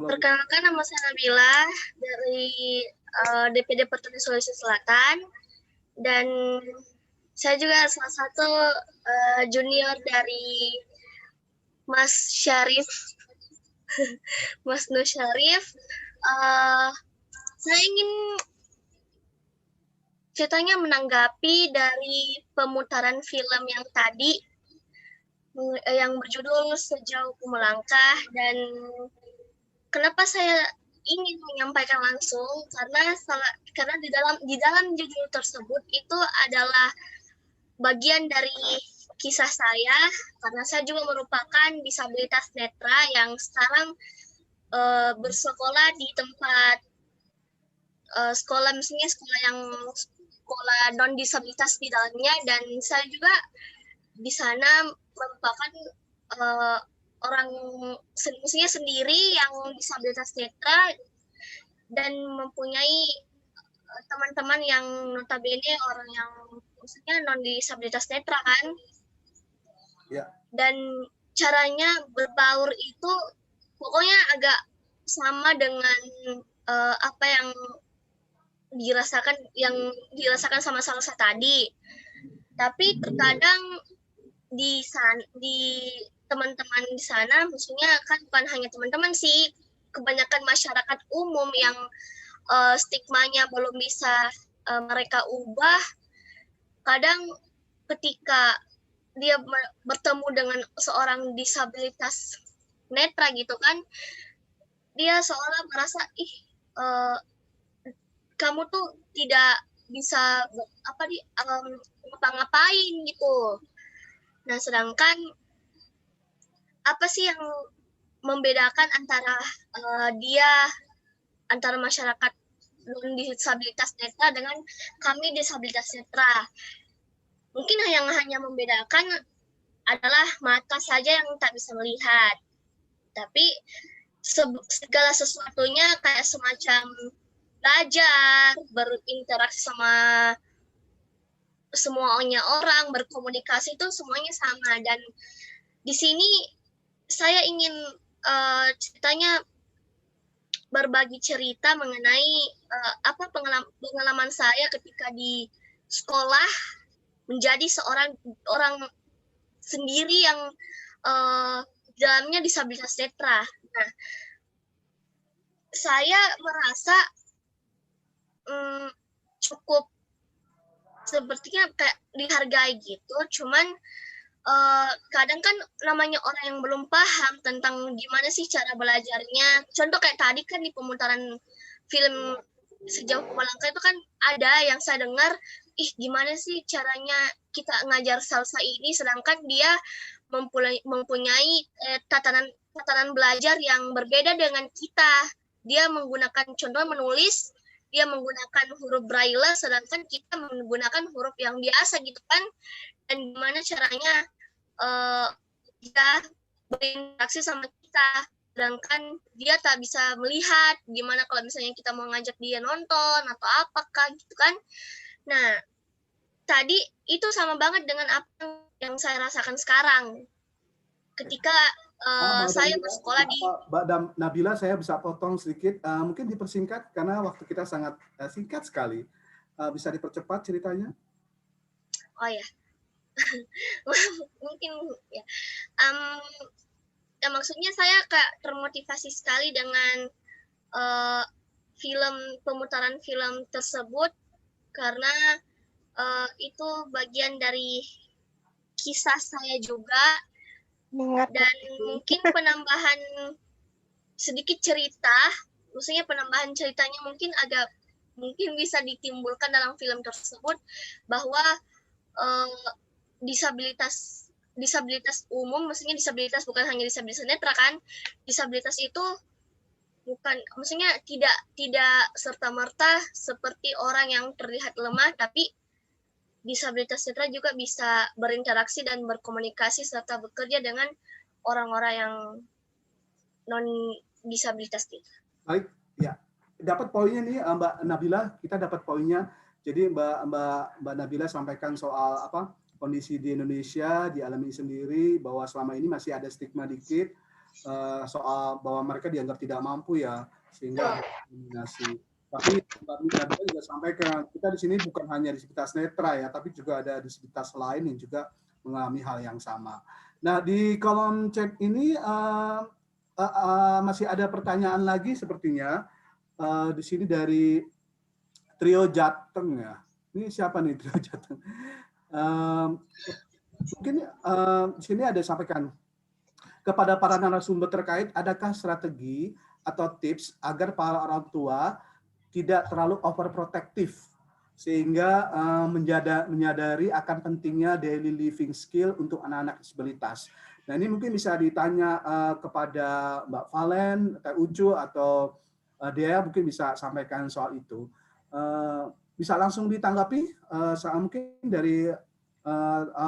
Perkenalkan, nama saya Nabila dari DPD Pertanian Sulawesi Selatan, dan saya juga salah satu junior dari Mas Syarif, Mas Nur Syarif. Saya ingin ceritanya menanggapi dari pemutaran film yang tadi, yang berjudul Sejauh Ku Melangkah. Dan kenapa saya ingin menyampaikan langsung, karena di dalam judul tersebut itu adalah bagian dari kisah saya, karena saya juga merupakan disabilitas netra yang sekarang bersekolah di tempat sekolah, misalnya sekolah non disabilitas di dalamnya, dan saya juga di sana merupakan orang misalnya sendiri yang disabilitas netra dan mempunyai teman-teman yang notabene orang yang maksudnya non disabilitas netra kan. Ya. Dan caranya berbaur itu pokoknya agak sama dengan apa yang dirasakan sama Salsa tadi. Tapi terkadang di teman-teman di sana, maksudnya kan bukan hanya teman-teman sih, kebanyakan masyarakat umum yang stigmanya belum bisa mereka ubah. Kadang ketika dia bertemu dengan seorang disabilitas netra gitu kan, dia seolah merasa kamu tuh tidak bisa ngapa-ngapain gitu. Nah, sedangkan apa sih yang membedakan antara masyarakat non disabilitas netra dengan kami disabilitas netra? Mungkin yang hanya membedakan adalah mata saja yang tak bisa melihat. Tapi segala sesuatunya kayak semacam belajar, berinteraksi sama semuanya orang, berkomunikasi itu semuanya sama. Dan di sini saya ingin ceritanya berbagi cerita mengenai pengalaman saya ketika di sekolah menjadi seorang orang sendiri yang dalamnya disabilitas netra. Nah, saya merasa cukup sepertinya kayak dihargai gitu, cuman kadang kan namanya orang yang belum paham tentang gimana sih cara belajarnya. Contoh kayak tadi kan di pemutaran film Sejauh Ku Melangkah itu kan ada yang saya dengar, gimana sih caranya kita ngajar salsa ini, sedangkan dia mempunyai tatanan belajar yang berbeda dengan kita. Dia menggunakan contoh menulis, dia menggunakan huruf braille, sedangkan kita menggunakan huruf yang biasa gitu kan. dan gimana caranya dia berinteraksi sama kita, sedangkan dia tak bisa melihat. Gimana kalau misalnya kita mau ngajak dia nonton atau apakah gitu kan. Nah, tadi itu sama banget dengan apa yang saya rasakan sekarang ketika saya bersekolah di Mbak Nabila, saya bisa potong sedikit, mungkin dipersingkat karena waktu kita sangat singkat sekali. Bisa dipercepat ceritanya? Oh ya, mungkin ya. Ya maksudnya saya kayak termotivasi sekali dengan pemutaran film tersebut karena itu bagian dari kisah saya juga. Dan mungkin penambahan sedikit cerita, maksudnya penambahan ceritanya mungkin bisa ditimbulkan dalam film tersebut bahwa disabilitas umum, maksudnya disabilitas bukan hanya disabilitas netra kan, disabilitas itu bukan, maksudnya tidak serta-merta seperti orang yang terlihat lemah, tapi disabilitas netra juga bisa berinteraksi dan berkomunikasi serta bekerja dengan orang-orang yang non disabilitas kita. Baik, ya. Dapat poinnya nih Mbak Nabila, kita dapat poinnya. Jadi Mbak Nabila sampaikan soal apa kondisi di Indonesia, di Alam ini sendiri, bahwa selama ini masih ada stigma dikit soal bahwa mereka dianggap tidak mampu ya, sehingga ada diskriminasi. Tapi Mbak Nabila juga sampaikan, kita di sini bukan hanya disabilitas netra ya, tapi juga ada disabilitas lain yang juga mengalami hal yang sama. Nah, di kolom chat ini masih ada pertanyaan lagi sepertinya. Di sini dari Trio Jateng ya. Ini siapa nih Trio Jateng? Mungkin di sini ada sampaikan kepada para narasumber terkait, adakah strategi atau tips agar para orang tua tidak terlalu overprotective sehingga menyadari akan pentingnya daily living skill untuk anak-anak disabilitas. Nah, ini mungkin bisa ditanya kepada Mbak Valen, Teh Ucu, atau Dea mungkin bisa sampaikan soal itu. Bisa langsung ditanggapi, mungkin dari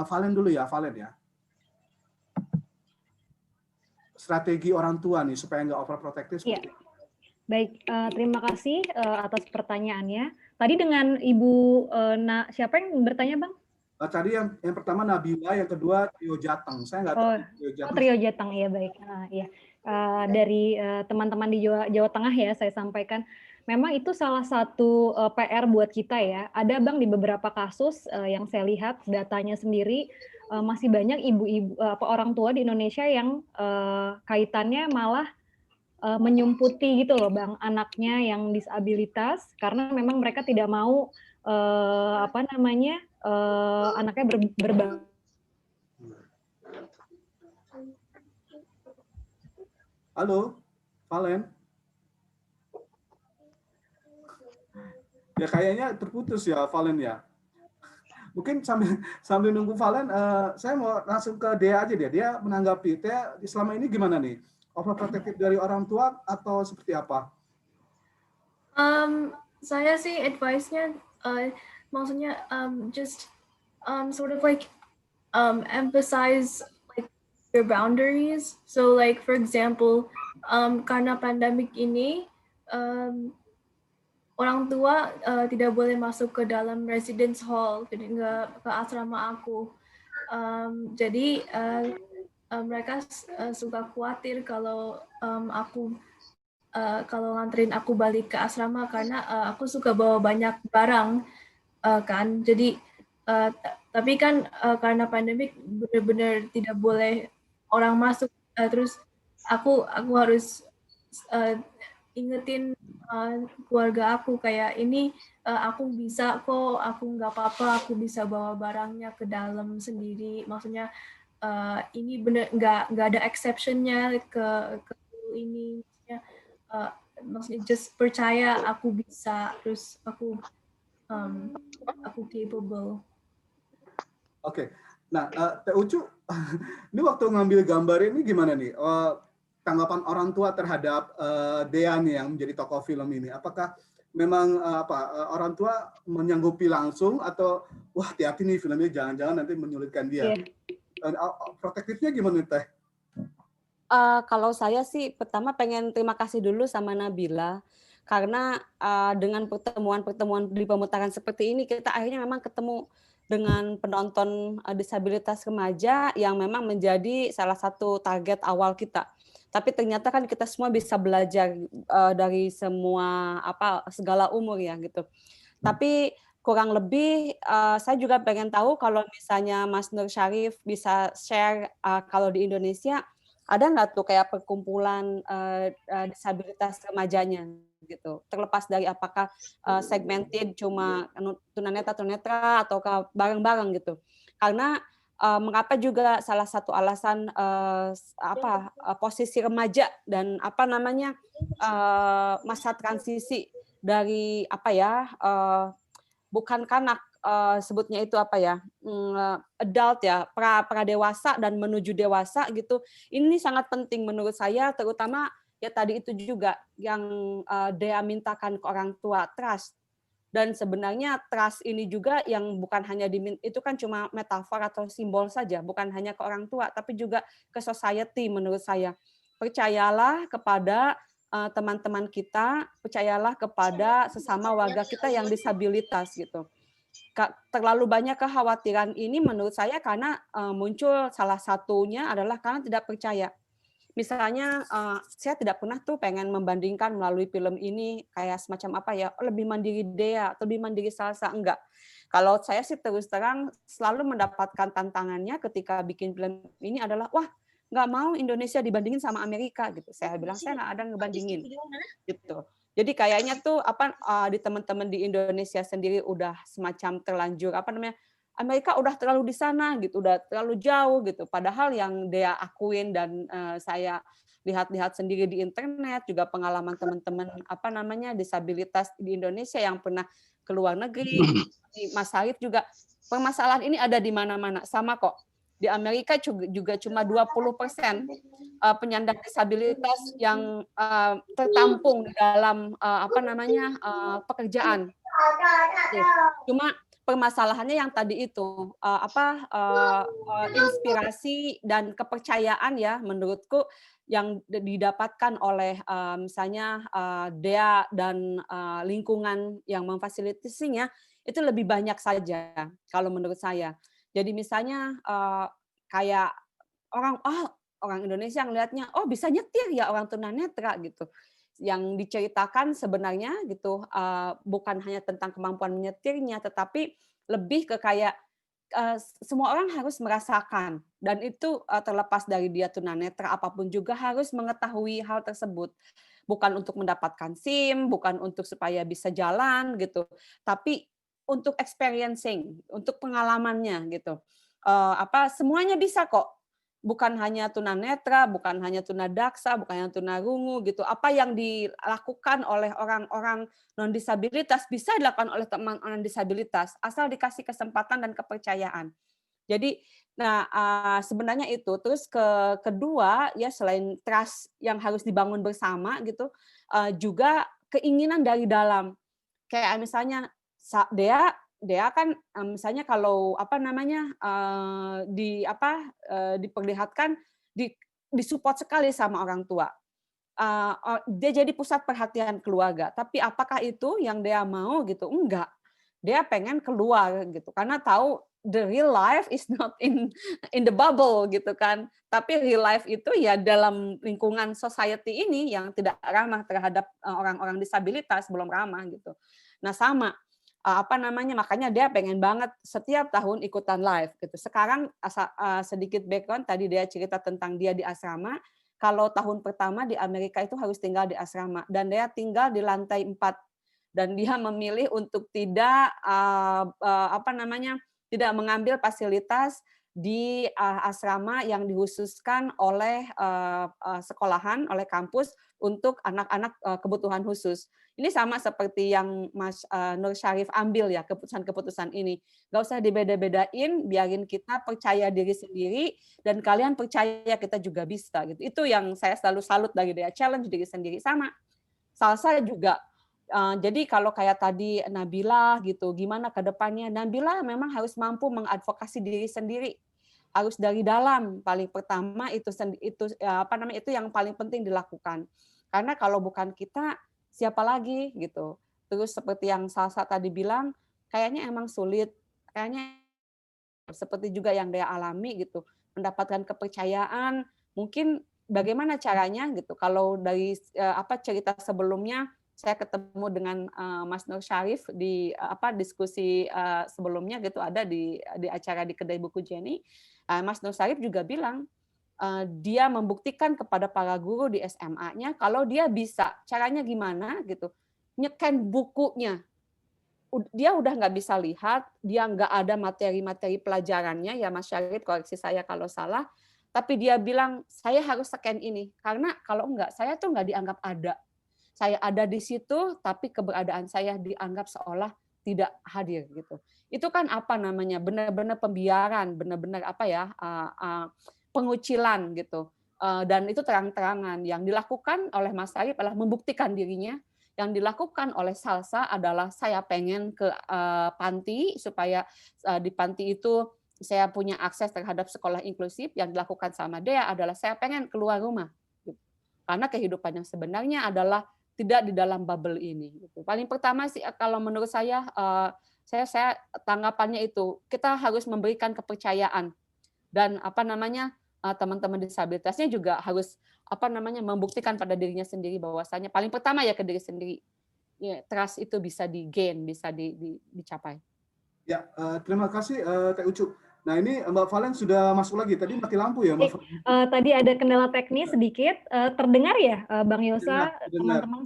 Valen dulu ya, Valen ya. Strategi orang tua nih supaya nggak overprotective. Iya. Baik, terima kasih atas pertanyaannya. Tadi dengan Ibu siapa yang bertanya, Bang? Tadi yang pertama Nabila, yang kedua Trio Jateng. Saya nggak tahu Trio Jateng. Trio Jateng, ya baik. Ya. Dari teman-teman di Jawa Tengah ya, saya sampaikan. Memang itu salah satu PR buat kita ya. Ada Bang di beberapa kasus yang saya lihat datanya sendiri masih banyak ibu-ibu orang tua di Indonesia yang kaitannya malah menyumputi gitu loh Bang anaknya yang disabilitas karena memang mereka tidak mau anaknya berbang. Halo, Valen. Ya kayaknya terputus ya Valen ya. Mungkin sambil nunggu Valen, saya mau langsung ke Dea aja deh. Dia menanggapi. Dea selama ini gimana nih? Overprotective dari orang tua atau seperti apa? Saya sih advice-nya maksudnya just sort of like emphasize like your boundaries. So like for example, karena pandemik ini orang tua tidak boleh masuk ke dalam residence hall, jadi nggak ke asrama aku. Jadi mereka suka khawatir kalau kalau nganterin aku balik ke asrama karena aku suka bawa banyak barang kan. Jadi tapi kan karena pandemik benar-benar tidak boleh orang masuk. Terus aku harus ingetin keluarga aku kayak ini aku bisa kok, aku nggak apa-apa, aku bisa bawa barangnya ke dalam sendiri. Maksudnya ini bener nggak ada exceptionnya ke ini, maksudnya just percaya aku bisa, terus aku capable. Oke, nah Teh Ucu, ini waktu ngambil gambar ini gimana nih? Tanggapan orang tua terhadap Dea nih yang menjadi tokoh film ini, apakah memang orang tua menyanggupi langsung atau wah hati-hati nih filmnya jangan-jangan nanti menyulitkan dia. Protektifnya gimana Teh? Kalau saya sih pertama pengen terima kasih dulu sama Nabila karena dengan pertemuan-pertemuan di pemutaran seperti ini kita akhirnya memang ketemu dengan penonton disabilitas remaja yang memang menjadi salah satu target awal kita. Tapi ternyata kan kita semua bisa belajar dari semua segala umur ya gitu. Tapi kurang lebih saya juga pengen tahu kalau misalnya Mas Nur Syarif bisa share kalau di Indonesia ada nggak tuh kayak perkumpulan disabilitas remajanya gitu, terlepas dari apakah segmented cuma tunanetra atau bareng-bareng gitu. Karena mengapa juga salah satu alasan posisi remaja dan masa transisi dari bukan kanak sebutnya itu adult ya, pra dewasa dan menuju dewasa gitu. Ini sangat penting menurut saya, terutama ya tadi itu juga yang Dea mintakan ke orang tua, trust. Dan sebenarnya trust ini juga yang bukan hanya itu kan cuma metafor atau simbol saja, bukan hanya ke orang tua, tapi juga ke society menurut saya. Percayalah kepada teman-teman kita, percayalah kepada sesama warga kita yang disabilitas gitu. Terlalu banyak kekhawatiran ini menurut saya karena muncul salah satunya adalah karena tidak percaya. Misalnya saya tidak pernah tuh pengen membandingkan melalui film ini kayak semacam lebih mandiri Dea atau lebih mandiri Salsa, enggak. Kalau saya sih terus terang selalu mendapatkan tantangannya ketika bikin film ini adalah wah nggak mau Indonesia dibandingin sama Amerika gitu. Saya bilang saya nggak ada ngebandingin gitu. Jadi kayaknya tuh di teman-teman di Indonesia sendiri udah semacam terlanjur Amerika udah terlalu di sana gitu, udah terlalu jauh gitu. Padahal yang dia akuin dan saya lihat-lihat sendiri di internet juga pengalaman teman-teman disabilitas di Indonesia yang pernah ke luar negeri, Mas Harif juga permasalahan ini ada di mana-mana sama kok. Di Amerika juga cuma 20% penyandang disabilitas yang tertampung di dalam pekerjaan. Cuma permasalahannya yang tadi itu inspirasi dan kepercayaan ya menurutku yang didapatkan oleh misalnya Dea dan lingkungan yang memfasilitasinya itu lebih banyak saja kalau menurut saya. Jadi misalnya kayak orang Indonesia ngelihatnya bisa nyetir ya orang tunanetra gitu. Yang diceritakan sebenarnya gitu bukan hanya tentang kemampuan menyetirnya, tetapi lebih ke kayak semua orang harus merasakan dan itu terlepas dari dia tunanetra apapun juga harus mengetahui hal tersebut. Bukan untuk mendapatkan SIM, bukan untuk supaya bisa jalan gitu, tapi untuk experiencing, untuk pengalamannya gitu. Semuanya bisa kok. Bukan hanya tunanetra, bukan hanya tunadaksa, bukan hanya tunarungu gitu. Apa yang dilakukan oleh orang-orang non-disabilitas bisa dilakukan oleh teman orang disabilitas asal dikasih kesempatan dan kepercayaan. Jadi sebenarnya itu. Terus kedua ya selain trust yang harus dibangun bersama gitu, juga keinginan dari dalam. Kayak misalnya Dea kan misalnya kalau diperlihatkan disupport sekali sama orang tua. Dia jadi pusat perhatian keluarga. Tapi apakah itu yang Dea mau gitu? Enggak. Dia pengen keluar gitu karena tahu the real life is not in the bubble gitu kan. Tapi real life itu ya dalam lingkungan society ini yang tidak ramah terhadap orang-orang disabilitas, belum ramah gitu. Nah, sama makanya dia pengen banget setiap tahun ikutan live gitu. Sekarang sedikit background tadi dia cerita tentang dia di asrama. Kalau tahun pertama di Amerika itu harus tinggal di asrama dan dia tinggal di lantai 4 dan dia memilih untuk tidak tidak mengambil fasilitas di asrama yang dikhususkan oleh sekolahan, oleh kampus untuk anak-anak kebutuhan khusus. Ini sama seperti yang Mas Nur Syarif ambil ya keputusan-keputusan ini. Nggak usah dibeda-bedain, biarin kita percaya diri sendiri dan kalian percaya kita juga bisa gitu. Itu yang saya selalu salut dari dia, challenge diri sendiri sama. Salsa juga Jadi kalau kayak tadi Nabila gitu, gimana ke depannya? Nabila memang harus mampu mengadvokasi diri sendiri, harus dari dalam. Paling pertama itu itu yang paling penting dilakukan. Karena kalau bukan kita, siapa lagi gitu. Terus seperti yang Salsa tadi bilang, kayaknya emang sulit, kayaknya seperti juga yang dia alami gitu, mendapatkan kepercayaan. Mungkin bagaimana caranya gitu? Kalau dari cerita sebelumnya saya ketemu dengan Mas Nur Syarif di diskusi sebelumnya gitu, ada di acara di kedai buku Jenny. Mas Nur Syarif juga bilang dia membuktikan kepada para guru di SMA-nya kalau dia bisa. Caranya gimana gitu? Nyeken bukunya. Dia udah nggak bisa lihat, dia nggak ada materi-materi pelajarannya, ya Mas Syarif, koreksi saya kalau salah, tapi dia bilang, saya harus scan ini, karena kalau enggak, saya tuh nggak dianggap ada. Saya ada di situ, tapi keberadaan saya dianggap seolah tidak hadir gitu. Itu kan apa namanya, benar-benar pembiaran, benar-benar pengucilan gitu. Dan itu terang-terangan. Yang dilakukan oleh Mas Syarif adalah membuktikan dirinya. Yang dilakukan oleh Salsa adalah saya pengen ke panti supaya di panti itu saya punya akses terhadap sekolah inklusif. Yang dilakukan sama Dea adalah saya pengen keluar rumah. Karena kehidupan yang sebenarnya adalah tidak di dalam bubble ini. Paling pertama sih kalau menurut saya tanggapannya itu kita harus memberikan kepercayaan dan teman-teman disabilitasnya juga harus membuktikan pada dirinya sendiri bahwasanya paling pertama ya ke diri sendiri. Ya, trust itu bisa di-gain, bisa dicapai. Ya, terima kasih Teh Ucu. Nah ini Mbak Valen sudah masuk lagi. Tadi mati lampu ya Mbak Valen? Tadi ada kendala teknis sedikit. Terdengar ya Bang Yosa, Dengar. teman-teman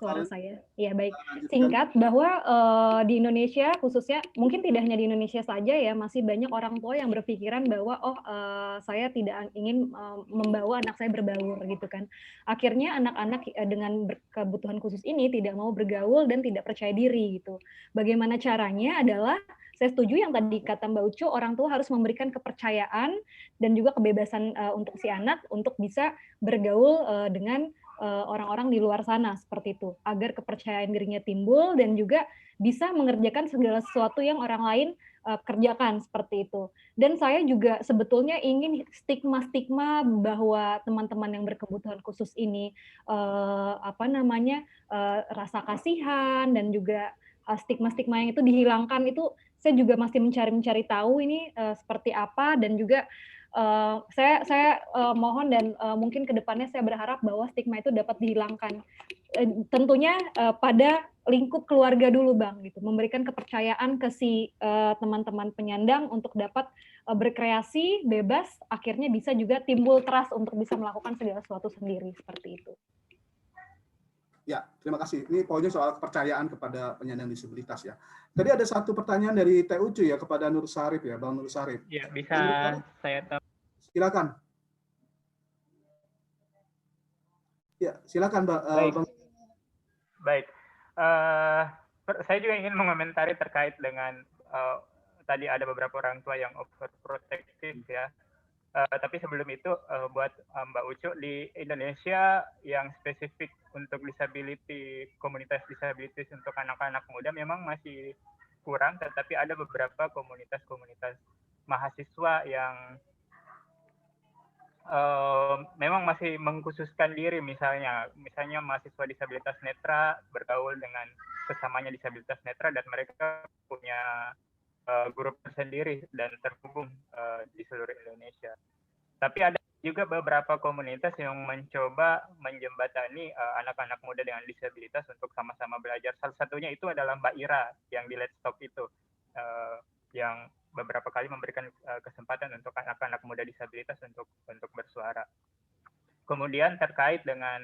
suara saya? Ya baik. Singkat bahwa di Indonesia khususnya, mungkin tidak hanya di Indonesia saja ya, masih banyak orang tua yang berpikiran bahwa saya tidak ingin membawa anak saya berbaur gitu kan. Akhirnya anak-anak dengan kebutuhan khusus ini tidak mau bergaul dan tidak percaya diri gitu. Bagaimana caranya adalah saya setuju yang tadi kata Mbak Ucu, orang tua harus memberikan kepercayaan dan juga kebebasan untuk si anak untuk bisa bergaul dengan orang-orang di luar sana seperti itu, agar kepercayaan dirinya timbul dan juga bisa mengerjakan segala sesuatu yang orang lain kerjakan seperti itu. Dan saya juga sebetulnya ingin stigma-stigma bahwa teman-teman yang berkebutuhan khusus ini rasa kasihan dan juga stigma-stigma yang itu dihilangkan, itu saya juga masih mencari tahu ini seperti apa, dan juga saya mohon dan mungkin ke depannya saya berharap bahwa stigma itu dapat dihilangkan. Tentunya pada lingkup keluarga dulu Bang, gitu, memberikan kepercayaan ke si teman-teman penyandang untuk dapat berkreasi bebas, akhirnya bisa juga timbul trust untuk bisa melakukan segala sesuatu sendiri seperti itu. Ya, terima kasih. Ini poinnya soal kepercayaan kepada penyandang disabilitas ya. Tadi ada satu pertanyaan dari Teh Ucu ya kepada Nur Syarif ya, Bang Nur Syarif. Ya, bisa saya tahu. Silakan. Ya, silakan Mbak. Baik. Saya juga ingin mengomentari terkait dengan tadi ada beberapa orang tua yang overprotective ya. Tapi sebelum itu buat Mbak Ucu, di Indonesia yang spesifik untuk komunitas disabilitas untuk anak-anak muda memang masih kurang, tetapi ada beberapa komunitas-komunitas mahasiswa yang memang masih mengkhususkan diri, misalnya mahasiswa disabilitas netra bergaul dengan sesamanya disabilitas netra dan mereka punya grup tersendiri dan terhubung di seluruh Indonesia. Tapi ada juga beberapa komunitas yang mencoba menjembatani anak-anak muda dengan disabilitas untuk sama-sama belajar. Salah satunya itu adalah Mbak Ira yang di Let's Talk itu, yang beberapa kali memberikan kesempatan untuk anak-anak muda disabilitas untuk bersuara. Kemudian terkait dengan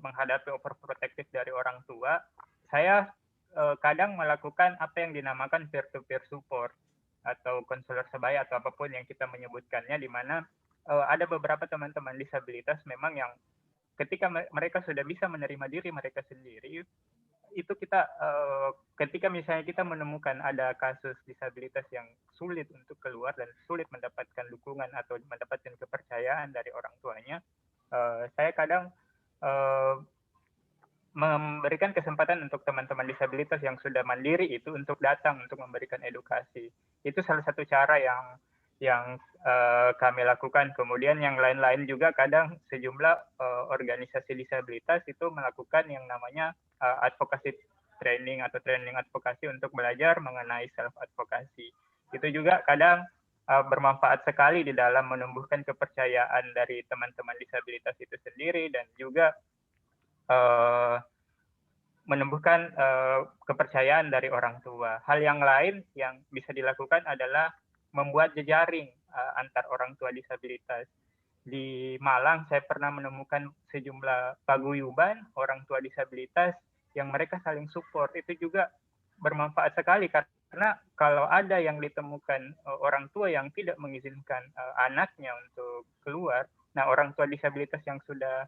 menghadapi overprotective dari orang tua, saya kadang melakukan apa yang dinamakan peer-to-peer support atau konselor sebaya atau apapun yang kita menyebutkannya, di mana ada beberapa teman-teman disabilitas memang yang ketika mereka sudah bisa menerima diri mereka sendiri, itu kita ketika misalnya kita menemukan ada kasus disabilitas yang sulit untuk keluar dan sulit mendapatkan dukungan atau mendapatkan kepercayaan dari orang tuanya, saya kadang memberikan kesempatan untuk teman-teman disabilitas yang sudah mandiri itu untuk datang untuk memberikan edukasi. Itu salah satu cara yang kami lakukan. Kemudian yang lain-lain juga kadang sejumlah organisasi disabilitas itu melakukan yang namanya advocacy training atau training advokasi untuk belajar mengenai self advokasi. Itu juga kadang bermanfaat sekali di dalam menumbuhkan kepercayaan dari teman-teman disabilitas itu sendiri dan juga menumbuhkan kepercayaan dari orang tua. Hal yang lain yang bisa dilakukan adalah membuat jejaring antar orang tua disabilitas. Di Malang saya pernah menemukan sejumlah paguyuban orang tua disabilitas yang mereka saling support. Itu juga bermanfaat sekali karena kalau ada yang ditemukan orang tua yang tidak mengizinkan anaknya untuk keluar, nah orang tua disabilitas yang sudah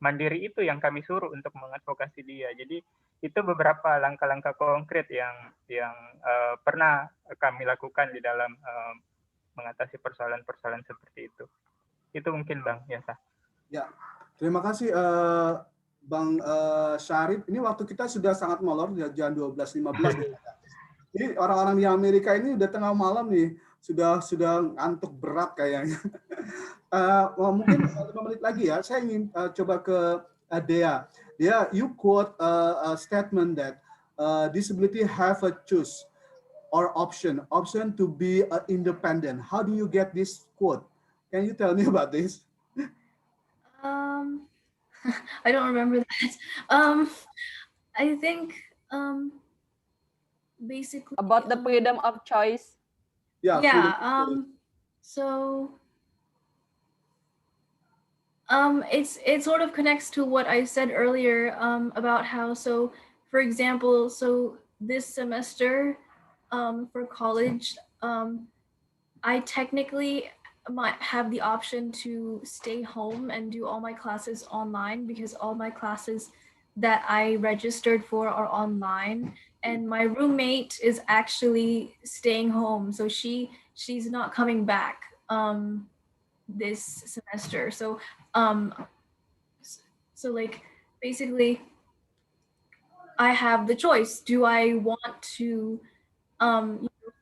mandiri itu yang kami suruh untuk mengadvokasi dia. Jadi itu beberapa langkah-langkah konkret yang pernah kami lakukan di dalam mengatasi persoalan-persoalan seperti itu. Itu mungkin Bang Yasa. Ya, terima kasih Bang Syarif. Ini waktu kita sudah sangat molor, jam 12.15. Ini orang-orang di Amerika ini udah tengah malam nih, sudah ngantuk berat kayaknya. Mungkin 5 menit lagi ya, saya ingin coba ke Dea. Dea, you quote a statement that disability have a choice or option to be independent. How do you get this quote? Can you tell me about this? I don't remember that. I think basically About the freedom of choice. yeah. It sort of connects to what I said earlier about how, so for example, so this semester for college, I technically might have the option to stay home and do all my classes online because all my classes that I registered for are online, and my roommate is actually staying home, so she's not coming back this semester. So like basically I have the choice. Do I want to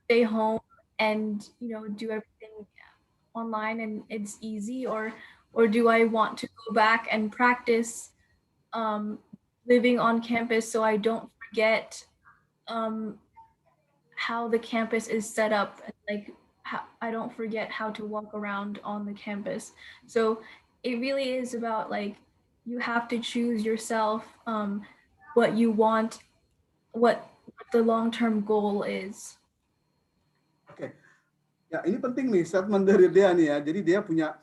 stay home and do everything online and it's easy, or do I want to go back and practice living on campus so I don't forget how the campus is set up, like I don't forget how to walk around on the campus. So it really is about like you have to choose yourself what you want, what the long-term goal is. Oke. Ya, ini penting nih statement dari dia nih ya. Jadi dia punya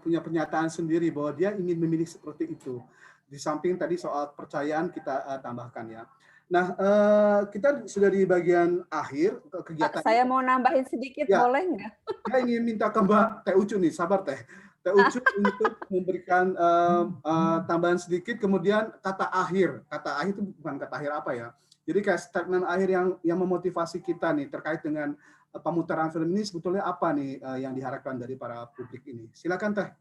pernyataan sendiri bahwa dia ingin memilih seperti itu. Di samping tadi soal percayaan kita tambahkan ya. Nah, kita sudah di bagian akhir kegiatan. Saya mau nambahin sedikit, ya. Boleh nggak? Saya ingin minta ke Mbak Teh Ucu nih, sabar Teh. Teh Ucu untuk memberikan tambahan sedikit, kemudian kata akhir itu bukan kata akhir apa ya. Jadi kayak statement akhir yang memotivasi kita nih terkait dengan pemutaran film ini sebetulnya apa nih yang diharapkan dari para publik ini. Silakan Teh.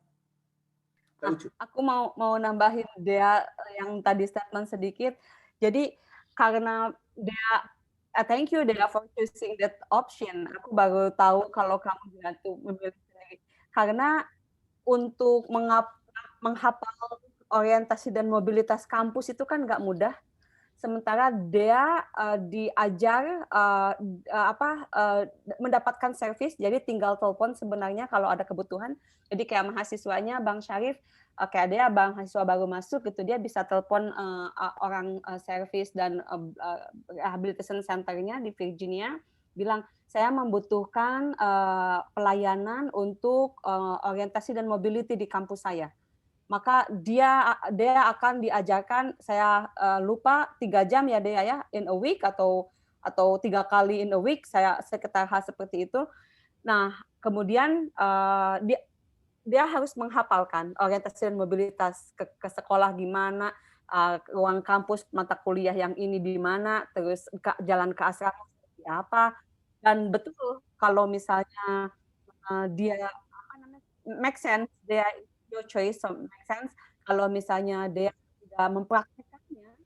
Aku mau nambahin Dea yang tadi statement sedikit. Jadi karena Dea, thank you Dea for choosing that option. Aku baru tahu kalau kamu jatuh memilih sendiri. Karena untuk menghafal orientasi dan mobilitas kampus itu kan nggak mudah. Sementara Dea diajar mendapatkan servis, jadi tinggal telepon sebenarnya kalau ada kebutuhan. Jadi kayak mahasiswanya Bang Syarif, kayak Dea Bang mahasiswa baru masuk gitu, dia bisa telepon orang servis dan rehabilitation center-nya di Virginia, bilang saya membutuhkan pelayanan untuk orientasi dan mobility di kampus saya. Maka dia akan diajarkan, saya lupa 3 jam ya Dea ya, in a week atau 3 kali in a week, saya sekitar hal seperti itu. Nah, kemudian dia harus menghafalkan orientasi dan mobilitas ke sekolah gimana, ruang kampus mata kuliah yang ini di mana, terus jalan ke asrama seperti apa. Dan betul kalau misalnya dia make sense, dia your choice make sense. Kalau misalnya dia tidak mempraktikkannya,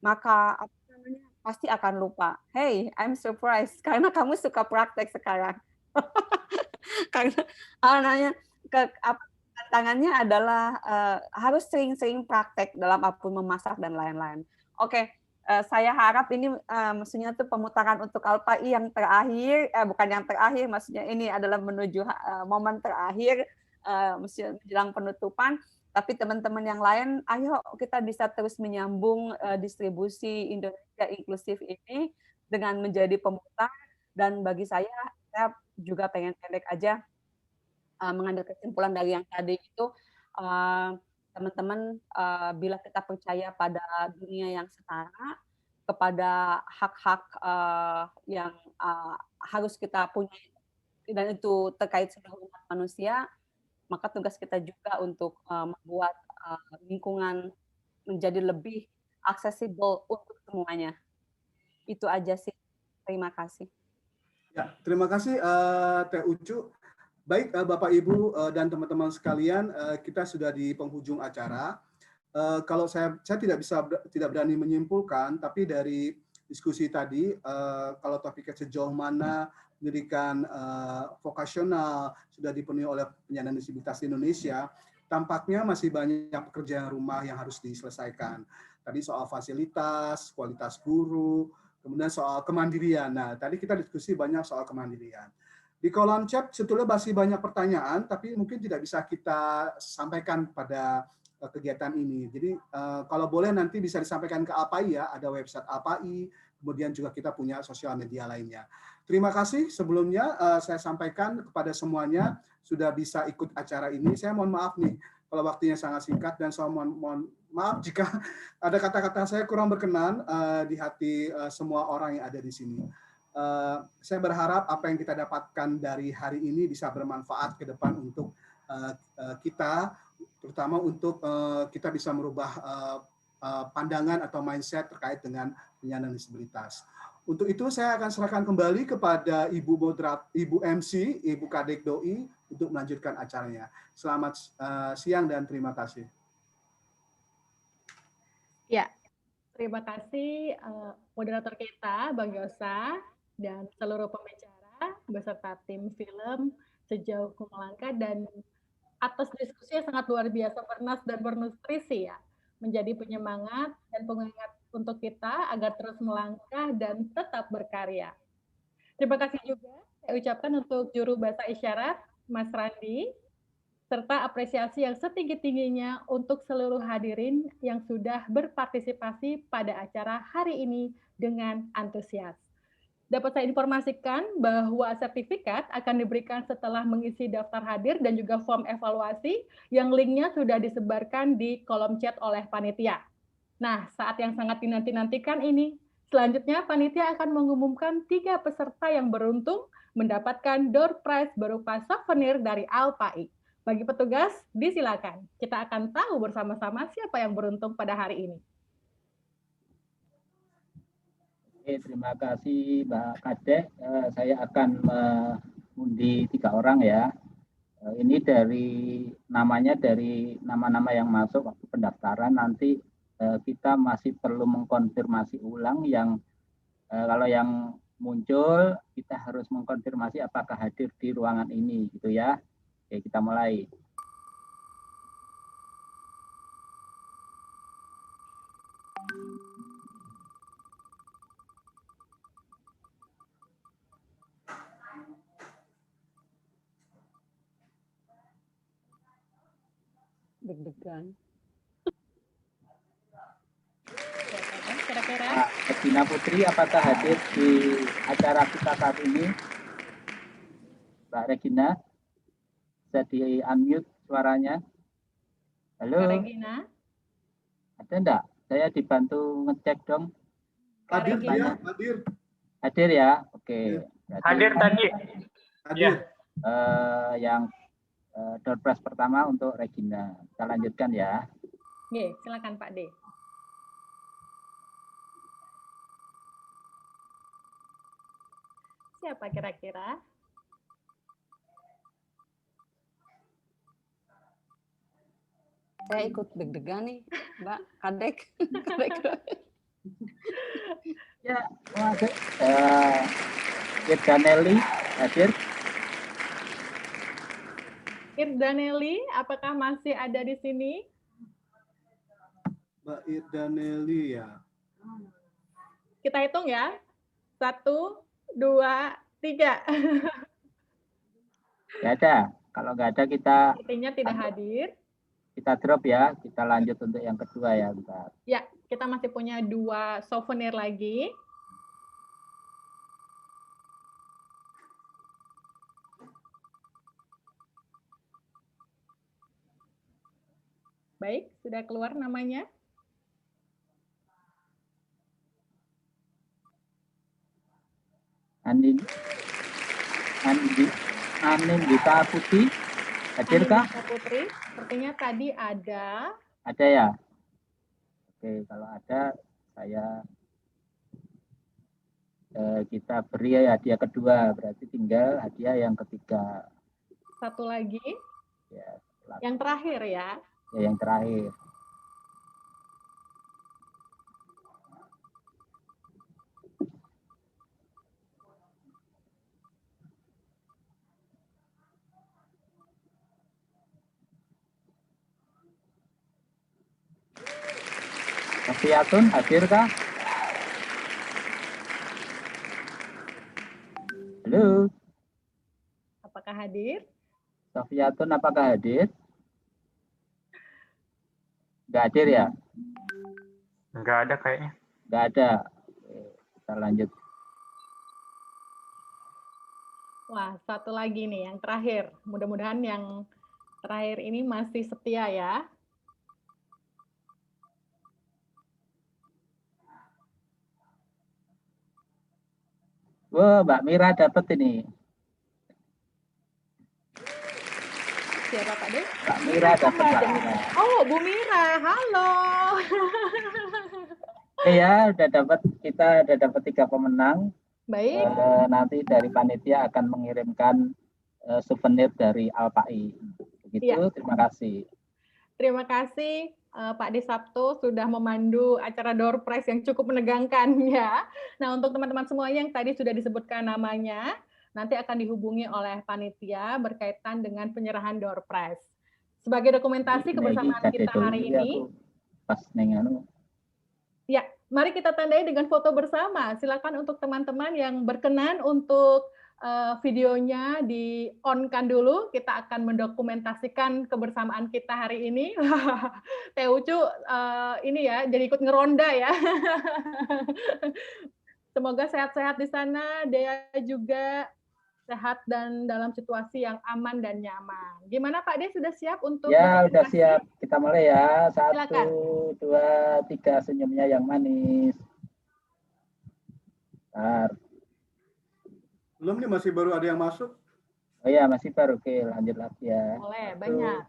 maka apa namanya, pasti akan lupa. Hey, I'm surprised karena kamu suka praktek sekarang. Karena nanya tantangannya adalah harus sering-sering praktek dalam apapun memasak dan lain-lain. Oke, saya harap ini maksudnya tuh pemutaran untuk Alpai yang terakhir, bukan yang terakhir, maksudnya ini adalah menuju momen terakhir, maksudnya menjelang penutupan. Tapi teman-teman yang lain, ayo kita bisa terus menyambung distribusi Indonesia inklusif ini dengan menjadi pemutar. Dan bagi saya juga pengen pendek aja mengambil kesimpulan dari yang tadi itu, teman-teman, bila kita percaya pada dunia yang setara, kepada hak-hak yang harus kita punya, dan itu terkait seluruh umat manusia, maka tugas kita juga untuk membuat lingkungan menjadi lebih aksesibel untuk semuanya. Itu aja sih. Terima kasih. Ya, terima kasih Teh Ucu. Baik Bapak Ibu dan teman-teman sekalian, kita sudah di penghujung acara. Kalau saya tidak berani menyimpulkan, tapi dari diskusi tadi, kalau topiknya sejauh mana pendidikan vokasional sudah dipenuhi oleh penyandang disabilitas di Indonesia, tampaknya masih banyak pekerjaan rumah yang harus diselesaikan. Tadi soal fasilitas, kualitas guru, kemudian soal kemandirian. Nah, tadi kita diskusi banyak soal kemandirian. Di kolom chat sebetulnya masih banyak pertanyaan, tapi mungkin tidak bisa kita sampaikan pada kegiatan ini. Jadi kalau boleh nanti bisa disampaikan ke APAI ya, ada website APAI, kemudian juga kita punya sosial media lainnya. Terima kasih sebelumnya saya sampaikan kepada semuanya sudah bisa ikut acara ini. Saya mohon maaf nih kalau waktunya sangat singkat, dan saya mohon maaf jika ada kata-kata saya kurang berkenan di hati semua orang yang ada di sini. Saya berharap apa yang kita dapatkan dari hari ini bisa bermanfaat ke depan untuk kita, terutama untuk kita bisa merubah pandangan atau mindset terkait dengan penyandang disabilitas. Untuk itu saya akan serahkan kembali kepada Ibu MC, Ibu Kadek Doi untuk melanjutkan acaranya. Selamat siang dan terima kasih. Ya, terima kasih moderator kita, Bang Yosa, dan seluruh pembicara beserta tim film Sejauh Ku Melangkah, dan atas diskusi yang sangat luar biasa, bernas dan bernutrisi ya, menjadi penyemangat dan pengingat untuk kita agar terus melangkah dan tetap berkarya. Terima kasih juga saya ucapkan untuk juru bahasa isyarat Mas Randi, serta apresiasi yang setinggi-tingginya untuk seluruh hadirin yang sudah berpartisipasi pada acara hari ini dengan antusias. Dapat saya informasikan bahwa sertifikat akan diberikan setelah mengisi daftar hadir dan juga form evaluasi yang linknya sudah disebarkan di kolom chat oleh panitia. Nah, saat yang sangat dinanti-nantikan ini, selanjutnya panitia akan mengumumkan 3 peserta yang beruntung mendapatkan door prize berupa souvenir dari Alpai. Bagi petugas, disilakan. Kita akan tahu bersama-sama siapa yang beruntung pada hari ini. Oke, terima kasih Mbak Kadek. Saya akan mengundi 3 orang ya. Ini dari namanya, dari nama-nama yang masuk waktu pendaftaran. Nanti kita masih perlu mengkonfirmasi ulang yang kalau yang muncul kita harus mengkonfirmasi apakah hadir di ruangan ini gitu ya. Oke, kita mulai. Deg-degan. Kira-kira Regina Putri, apakah hadir di acara kita saat ini? Mbak Regina, bisa di-unmute suaranya? Halo? Regina? Ada enggak? Saya dibantu ngecek dong. Hadir dia, hadir. Hadir ya? Oke. Berarti, hadir tadi. Hadir. Yang door prize pertama untuk Regina. Kita lanjutkan ya. Oke, silakan Pak D. Siapa kira-kira? Saya ikut deg-degan nih, Mbak Kadek. Ya, masuk. Irdaneli hadir. Irdaneli, apakah masih ada di sini? Mbak Irdaneli ya. Kita hitung ya. 1, 2, 3. Nggak ada. Kalau nggak ada kita Sepertinya tidak hadir. kita drop ya. Kita lanjut untuk yang kedua ya, bentar. Ya, kita masih punya 2 souvenir lagi. Baik, sudah keluar namanya. Anindita Putri, hadirkah? Anindita Putri, sepertinya tadi ada. Ada ya? Oke, kalau ada kita beri hadiah kedua, berarti tinggal hadiah yang ketiga. Satu lagi. Ya, yang terakhir ya. Ya, yang terakhir. Sofiatun hadirkah? Halo. Apakah hadir? Sofiatun apakah hadir? Nggak hadir ya? Nggak ada kayaknya. Nggak ada. Oke, kita lanjut. Wah, satu lagi nih yang terakhir. Mudah-mudahan yang terakhir ini masih setia ya. Wah, Mbak Mira dapat ini. Siapa Pak De? Mbak Mira dapat Mbak Mira. Oh, Bu Mira, halo. Ya, kita udah dapat 3 pemenang. Baik. Nanti dari panitia akan mengirimkan souvenir dari Alpai. Begitu, ya. Terima kasih. Terima kasih Pak De Sabto sudah memandu acara door prize yang cukup menegangkan ya. Nah, untuk teman-teman semuanya yang tadi sudah disebutkan namanya, nanti akan dihubungi oleh panitia berkaitan dengan penyerahan door prize. Sebagai dokumentasi kebersamaan kita hari ini, pas nenganu. Ya, mari kita tandai dengan foto bersama. Silakan untuk teman-teman yang berkenan untuk videonya di on-kan dulu. Kita akan mendokumentasikan kebersamaan kita hari ini. Teh Ucu ini ya, jadi ikut ngeronda ya. Semoga sehat-sehat di sana. Dea juga sehat dan dalam situasi yang aman dan nyaman. Gimana Pak De, sudah siap untuk ya, udah siap. Kita mulai ya. 1, silakan. 2, 3, senyumnya yang manis. Bentar. Belum nih, masih baru ada yang masuk. Oh ya, masih baru. Oke, lanjut lagi ya. Boleh, banyak.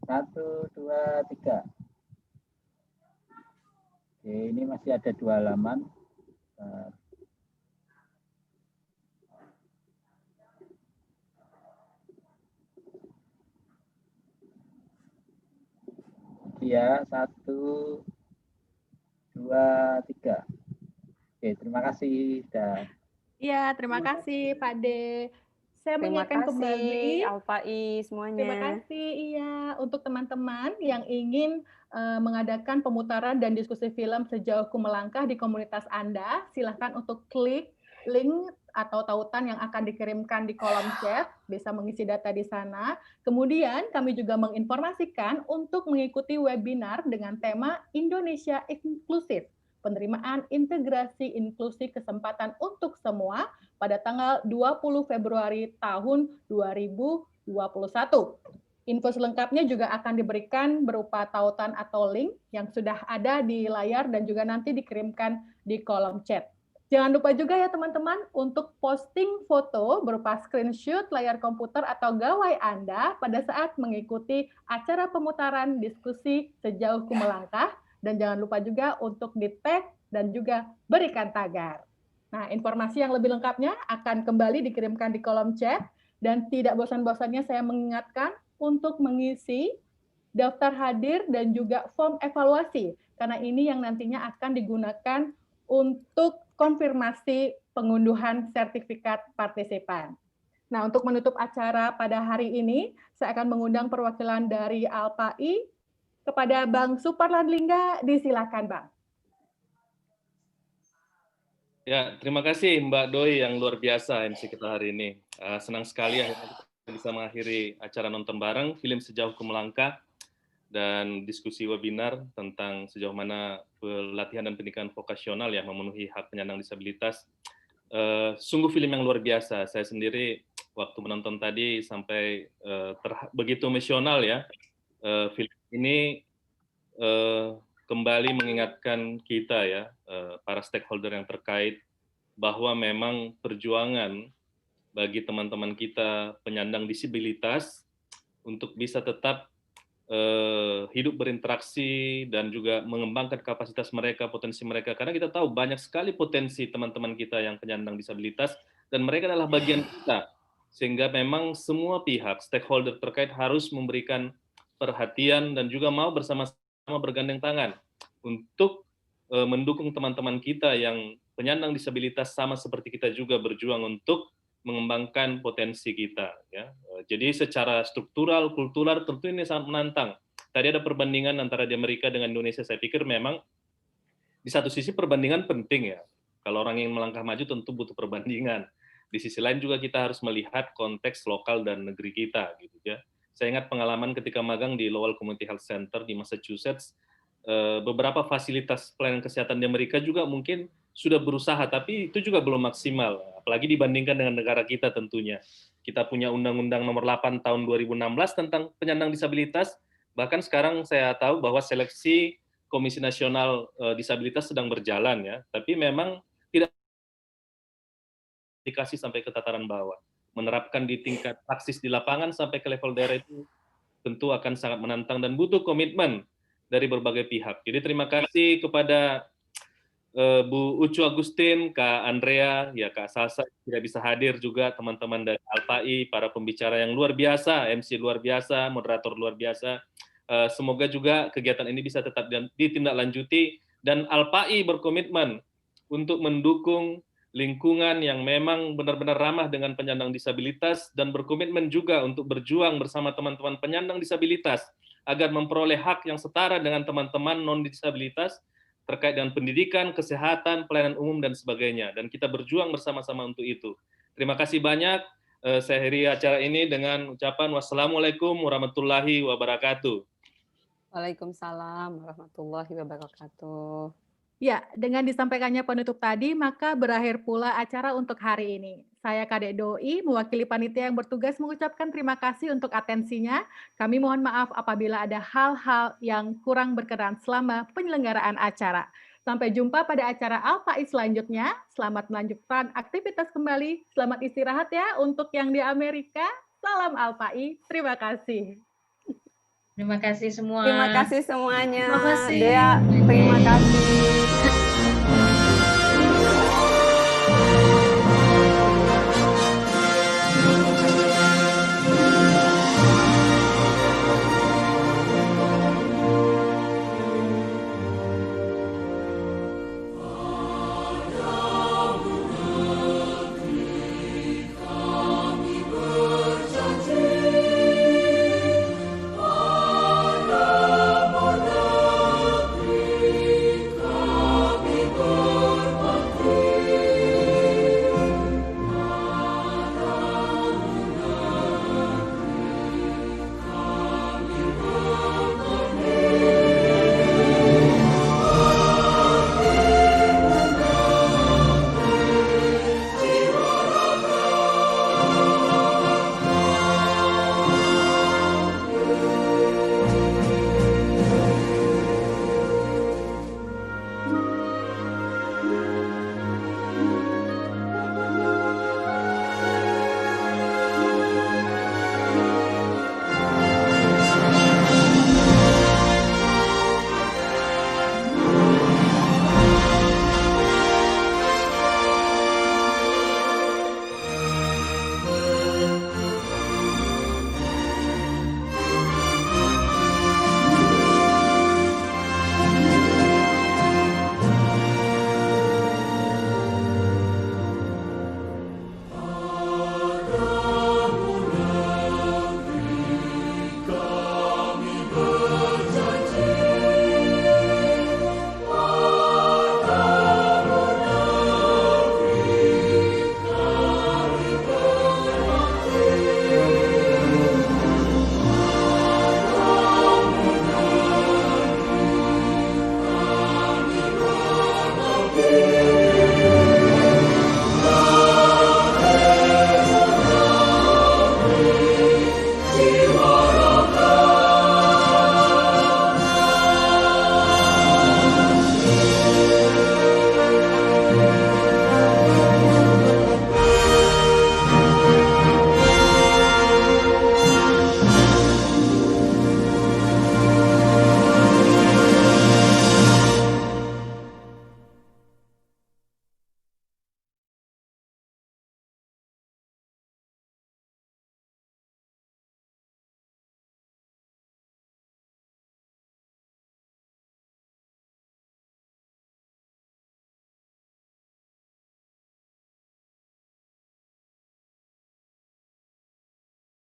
1, 2, 3. Oke, ini masih ada 2 halaman. Ya, 1, 2, 3. Oke, terima kasih. Iya, terima kasih Pak De. Saya mengingatkan kembali Alpai semuanya. Terima kasih, iya, untuk teman-teman yang ingin mengadakan pemutaran dan diskusi film Sejauh Ku Melangkah di komunitas Anda, silahkan untuk klik link atau tautan yang akan dikirimkan di kolom chat, bisa mengisi data di sana. Kemudian kami juga menginformasikan untuk mengikuti webinar dengan tema Indonesia Inklusif, penerimaan integrasi inklusi kesempatan untuk semua pada tanggal 20 Februari tahun 2021. Info selengkapnya juga akan diberikan berupa tautan atau link yang sudah ada di layar dan juga nanti dikirimkan di kolom chat. Jangan lupa juga ya teman-teman untuk posting foto berupa screenshot layar komputer atau gawai Anda pada saat mengikuti acara pemutaran diskusi Sejauh Ku Melangkah. Dan jangan lupa juga untuk di-tag dan juga berikan tagar. Nah, informasi yang lebih lengkapnya akan kembali dikirimkan di kolom chat. Dan tidak bosan-bosannya saya mengingatkan untuk mengisi daftar hadir, dan juga form evaluasi, karena ini yang nantinya akan digunakan untuk konfirmasi pengunduhan sertifikat partisipan. Nah, untuk menutup acara pada hari ini, saya akan mengundang perwakilan dari ALPAI kepada Bang Suparladlingga, disilakan Bang. Ya, terima kasih Mbak Doi yang luar biasa MC kita hari ini. Senang sekali akhirnya kita bisa mengakhiri acara nonton bareng film Sejauh Ku Melangkah dan diskusi webinar tentang sejauh mana pelatihan dan pendidikan vokasional ya memenuhi hak penyandang disabilitas. Sungguh film yang luar biasa. Saya sendiri waktu menonton tadi sampai begitu emosional ya. Film ini kembali mengingatkan kita ya, para stakeholder yang terkait, bahwa memang perjuangan bagi teman-teman kita penyandang disabilitas untuk bisa tetap hidup berinteraksi dan juga mengembangkan kapasitas mereka, potensi mereka. Karena kita tahu banyak sekali potensi teman-teman kita yang penyandang disabilitas dan mereka adalah bagian kita. Sehingga memang semua pihak, stakeholder terkait harus memberikan perhatian dan juga mau bersama-sama bergandeng tangan untuk mendukung teman-teman kita yang penyandang disabilitas sama seperti kita juga berjuang untuk mengembangkan potensi kita. Ya. Jadi secara struktural, kultural tentu ini sangat menantang. Tadi ada perbandingan antara di Amerika dengan Indonesia, saya pikir memang di satu sisi perbandingan penting ya. Kalau orang ingin melangkah maju tentu butuh perbandingan. Di sisi lain juga kita harus melihat konteks lokal dan negeri kita. Gitu ya. Saya ingat pengalaman ketika magang di Lowell Community Health Center di Massachusetts, beberapa fasilitas pelayanan kesehatan di Amerika juga mungkin sudah berusaha, tapi itu juga belum maksimal, apalagi dibandingkan dengan negara kita tentunya. Kita punya Undang-Undang Nomor 8 Tahun 2016 tentang penyandang disabilitas, bahkan sekarang saya tahu bahwa seleksi Komisi Nasional Disabilitas sedang berjalan ya, tapi memang tidak dikasih sampai ke tataran bawah. Menerapkan di tingkat praksis di lapangan sampai ke level daerah itu tentu akan sangat menantang dan butuh komitmen dari berbagai pihak. Jadi terima kasih kepada Bu Ucu Agustin, Kak Andrea, ya Kak Sasa tidak bisa hadir juga, teman-teman dari ALPAI, para pembicara yang luar biasa, MC luar biasa, moderator luar biasa. Semoga juga kegiatan ini bisa tetap ditindaklanjuti dan ALPAI berkomitmen untuk mendukung lingkungan yang memang benar-benar ramah dengan penyandang disabilitas dan berkomitmen juga untuk berjuang bersama teman-teman penyandang disabilitas agar memperoleh hak yang setara dengan teman-teman non-disabilitas terkait dengan pendidikan, kesehatan, pelayanan umum, dan sebagainya. Dan kita berjuang bersama-sama untuk itu. Terima kasih banyak. Saya akhiri acara ini dengan ucapan wassalamualaikum warahmatullahi wabarakatuh. Waalaikumsalam warahmatullahi wabarakatuh. Ya, dengan disampaikannya penutup tadi, maka berakhir pula acara untuk hari ini. Saya Kadek Doi, mewakili panitia yang bertugas mengucapkan terima kasih untuk atensinya. Kami mohon maaf apabila ada hal-hal yang kurang berkenan selama penyelenggaraan acara. Sampai jumpa pada acara ALPAI selanjutnya. Selamat melanjutkan aktivitas kembali. Selamat istirahat ya untuk yang di Amerika. Salam ALPAI. Terima kasih. Terima kasih semua. Terima kasih semuanya. Terima kasih. Dea, terima kasih.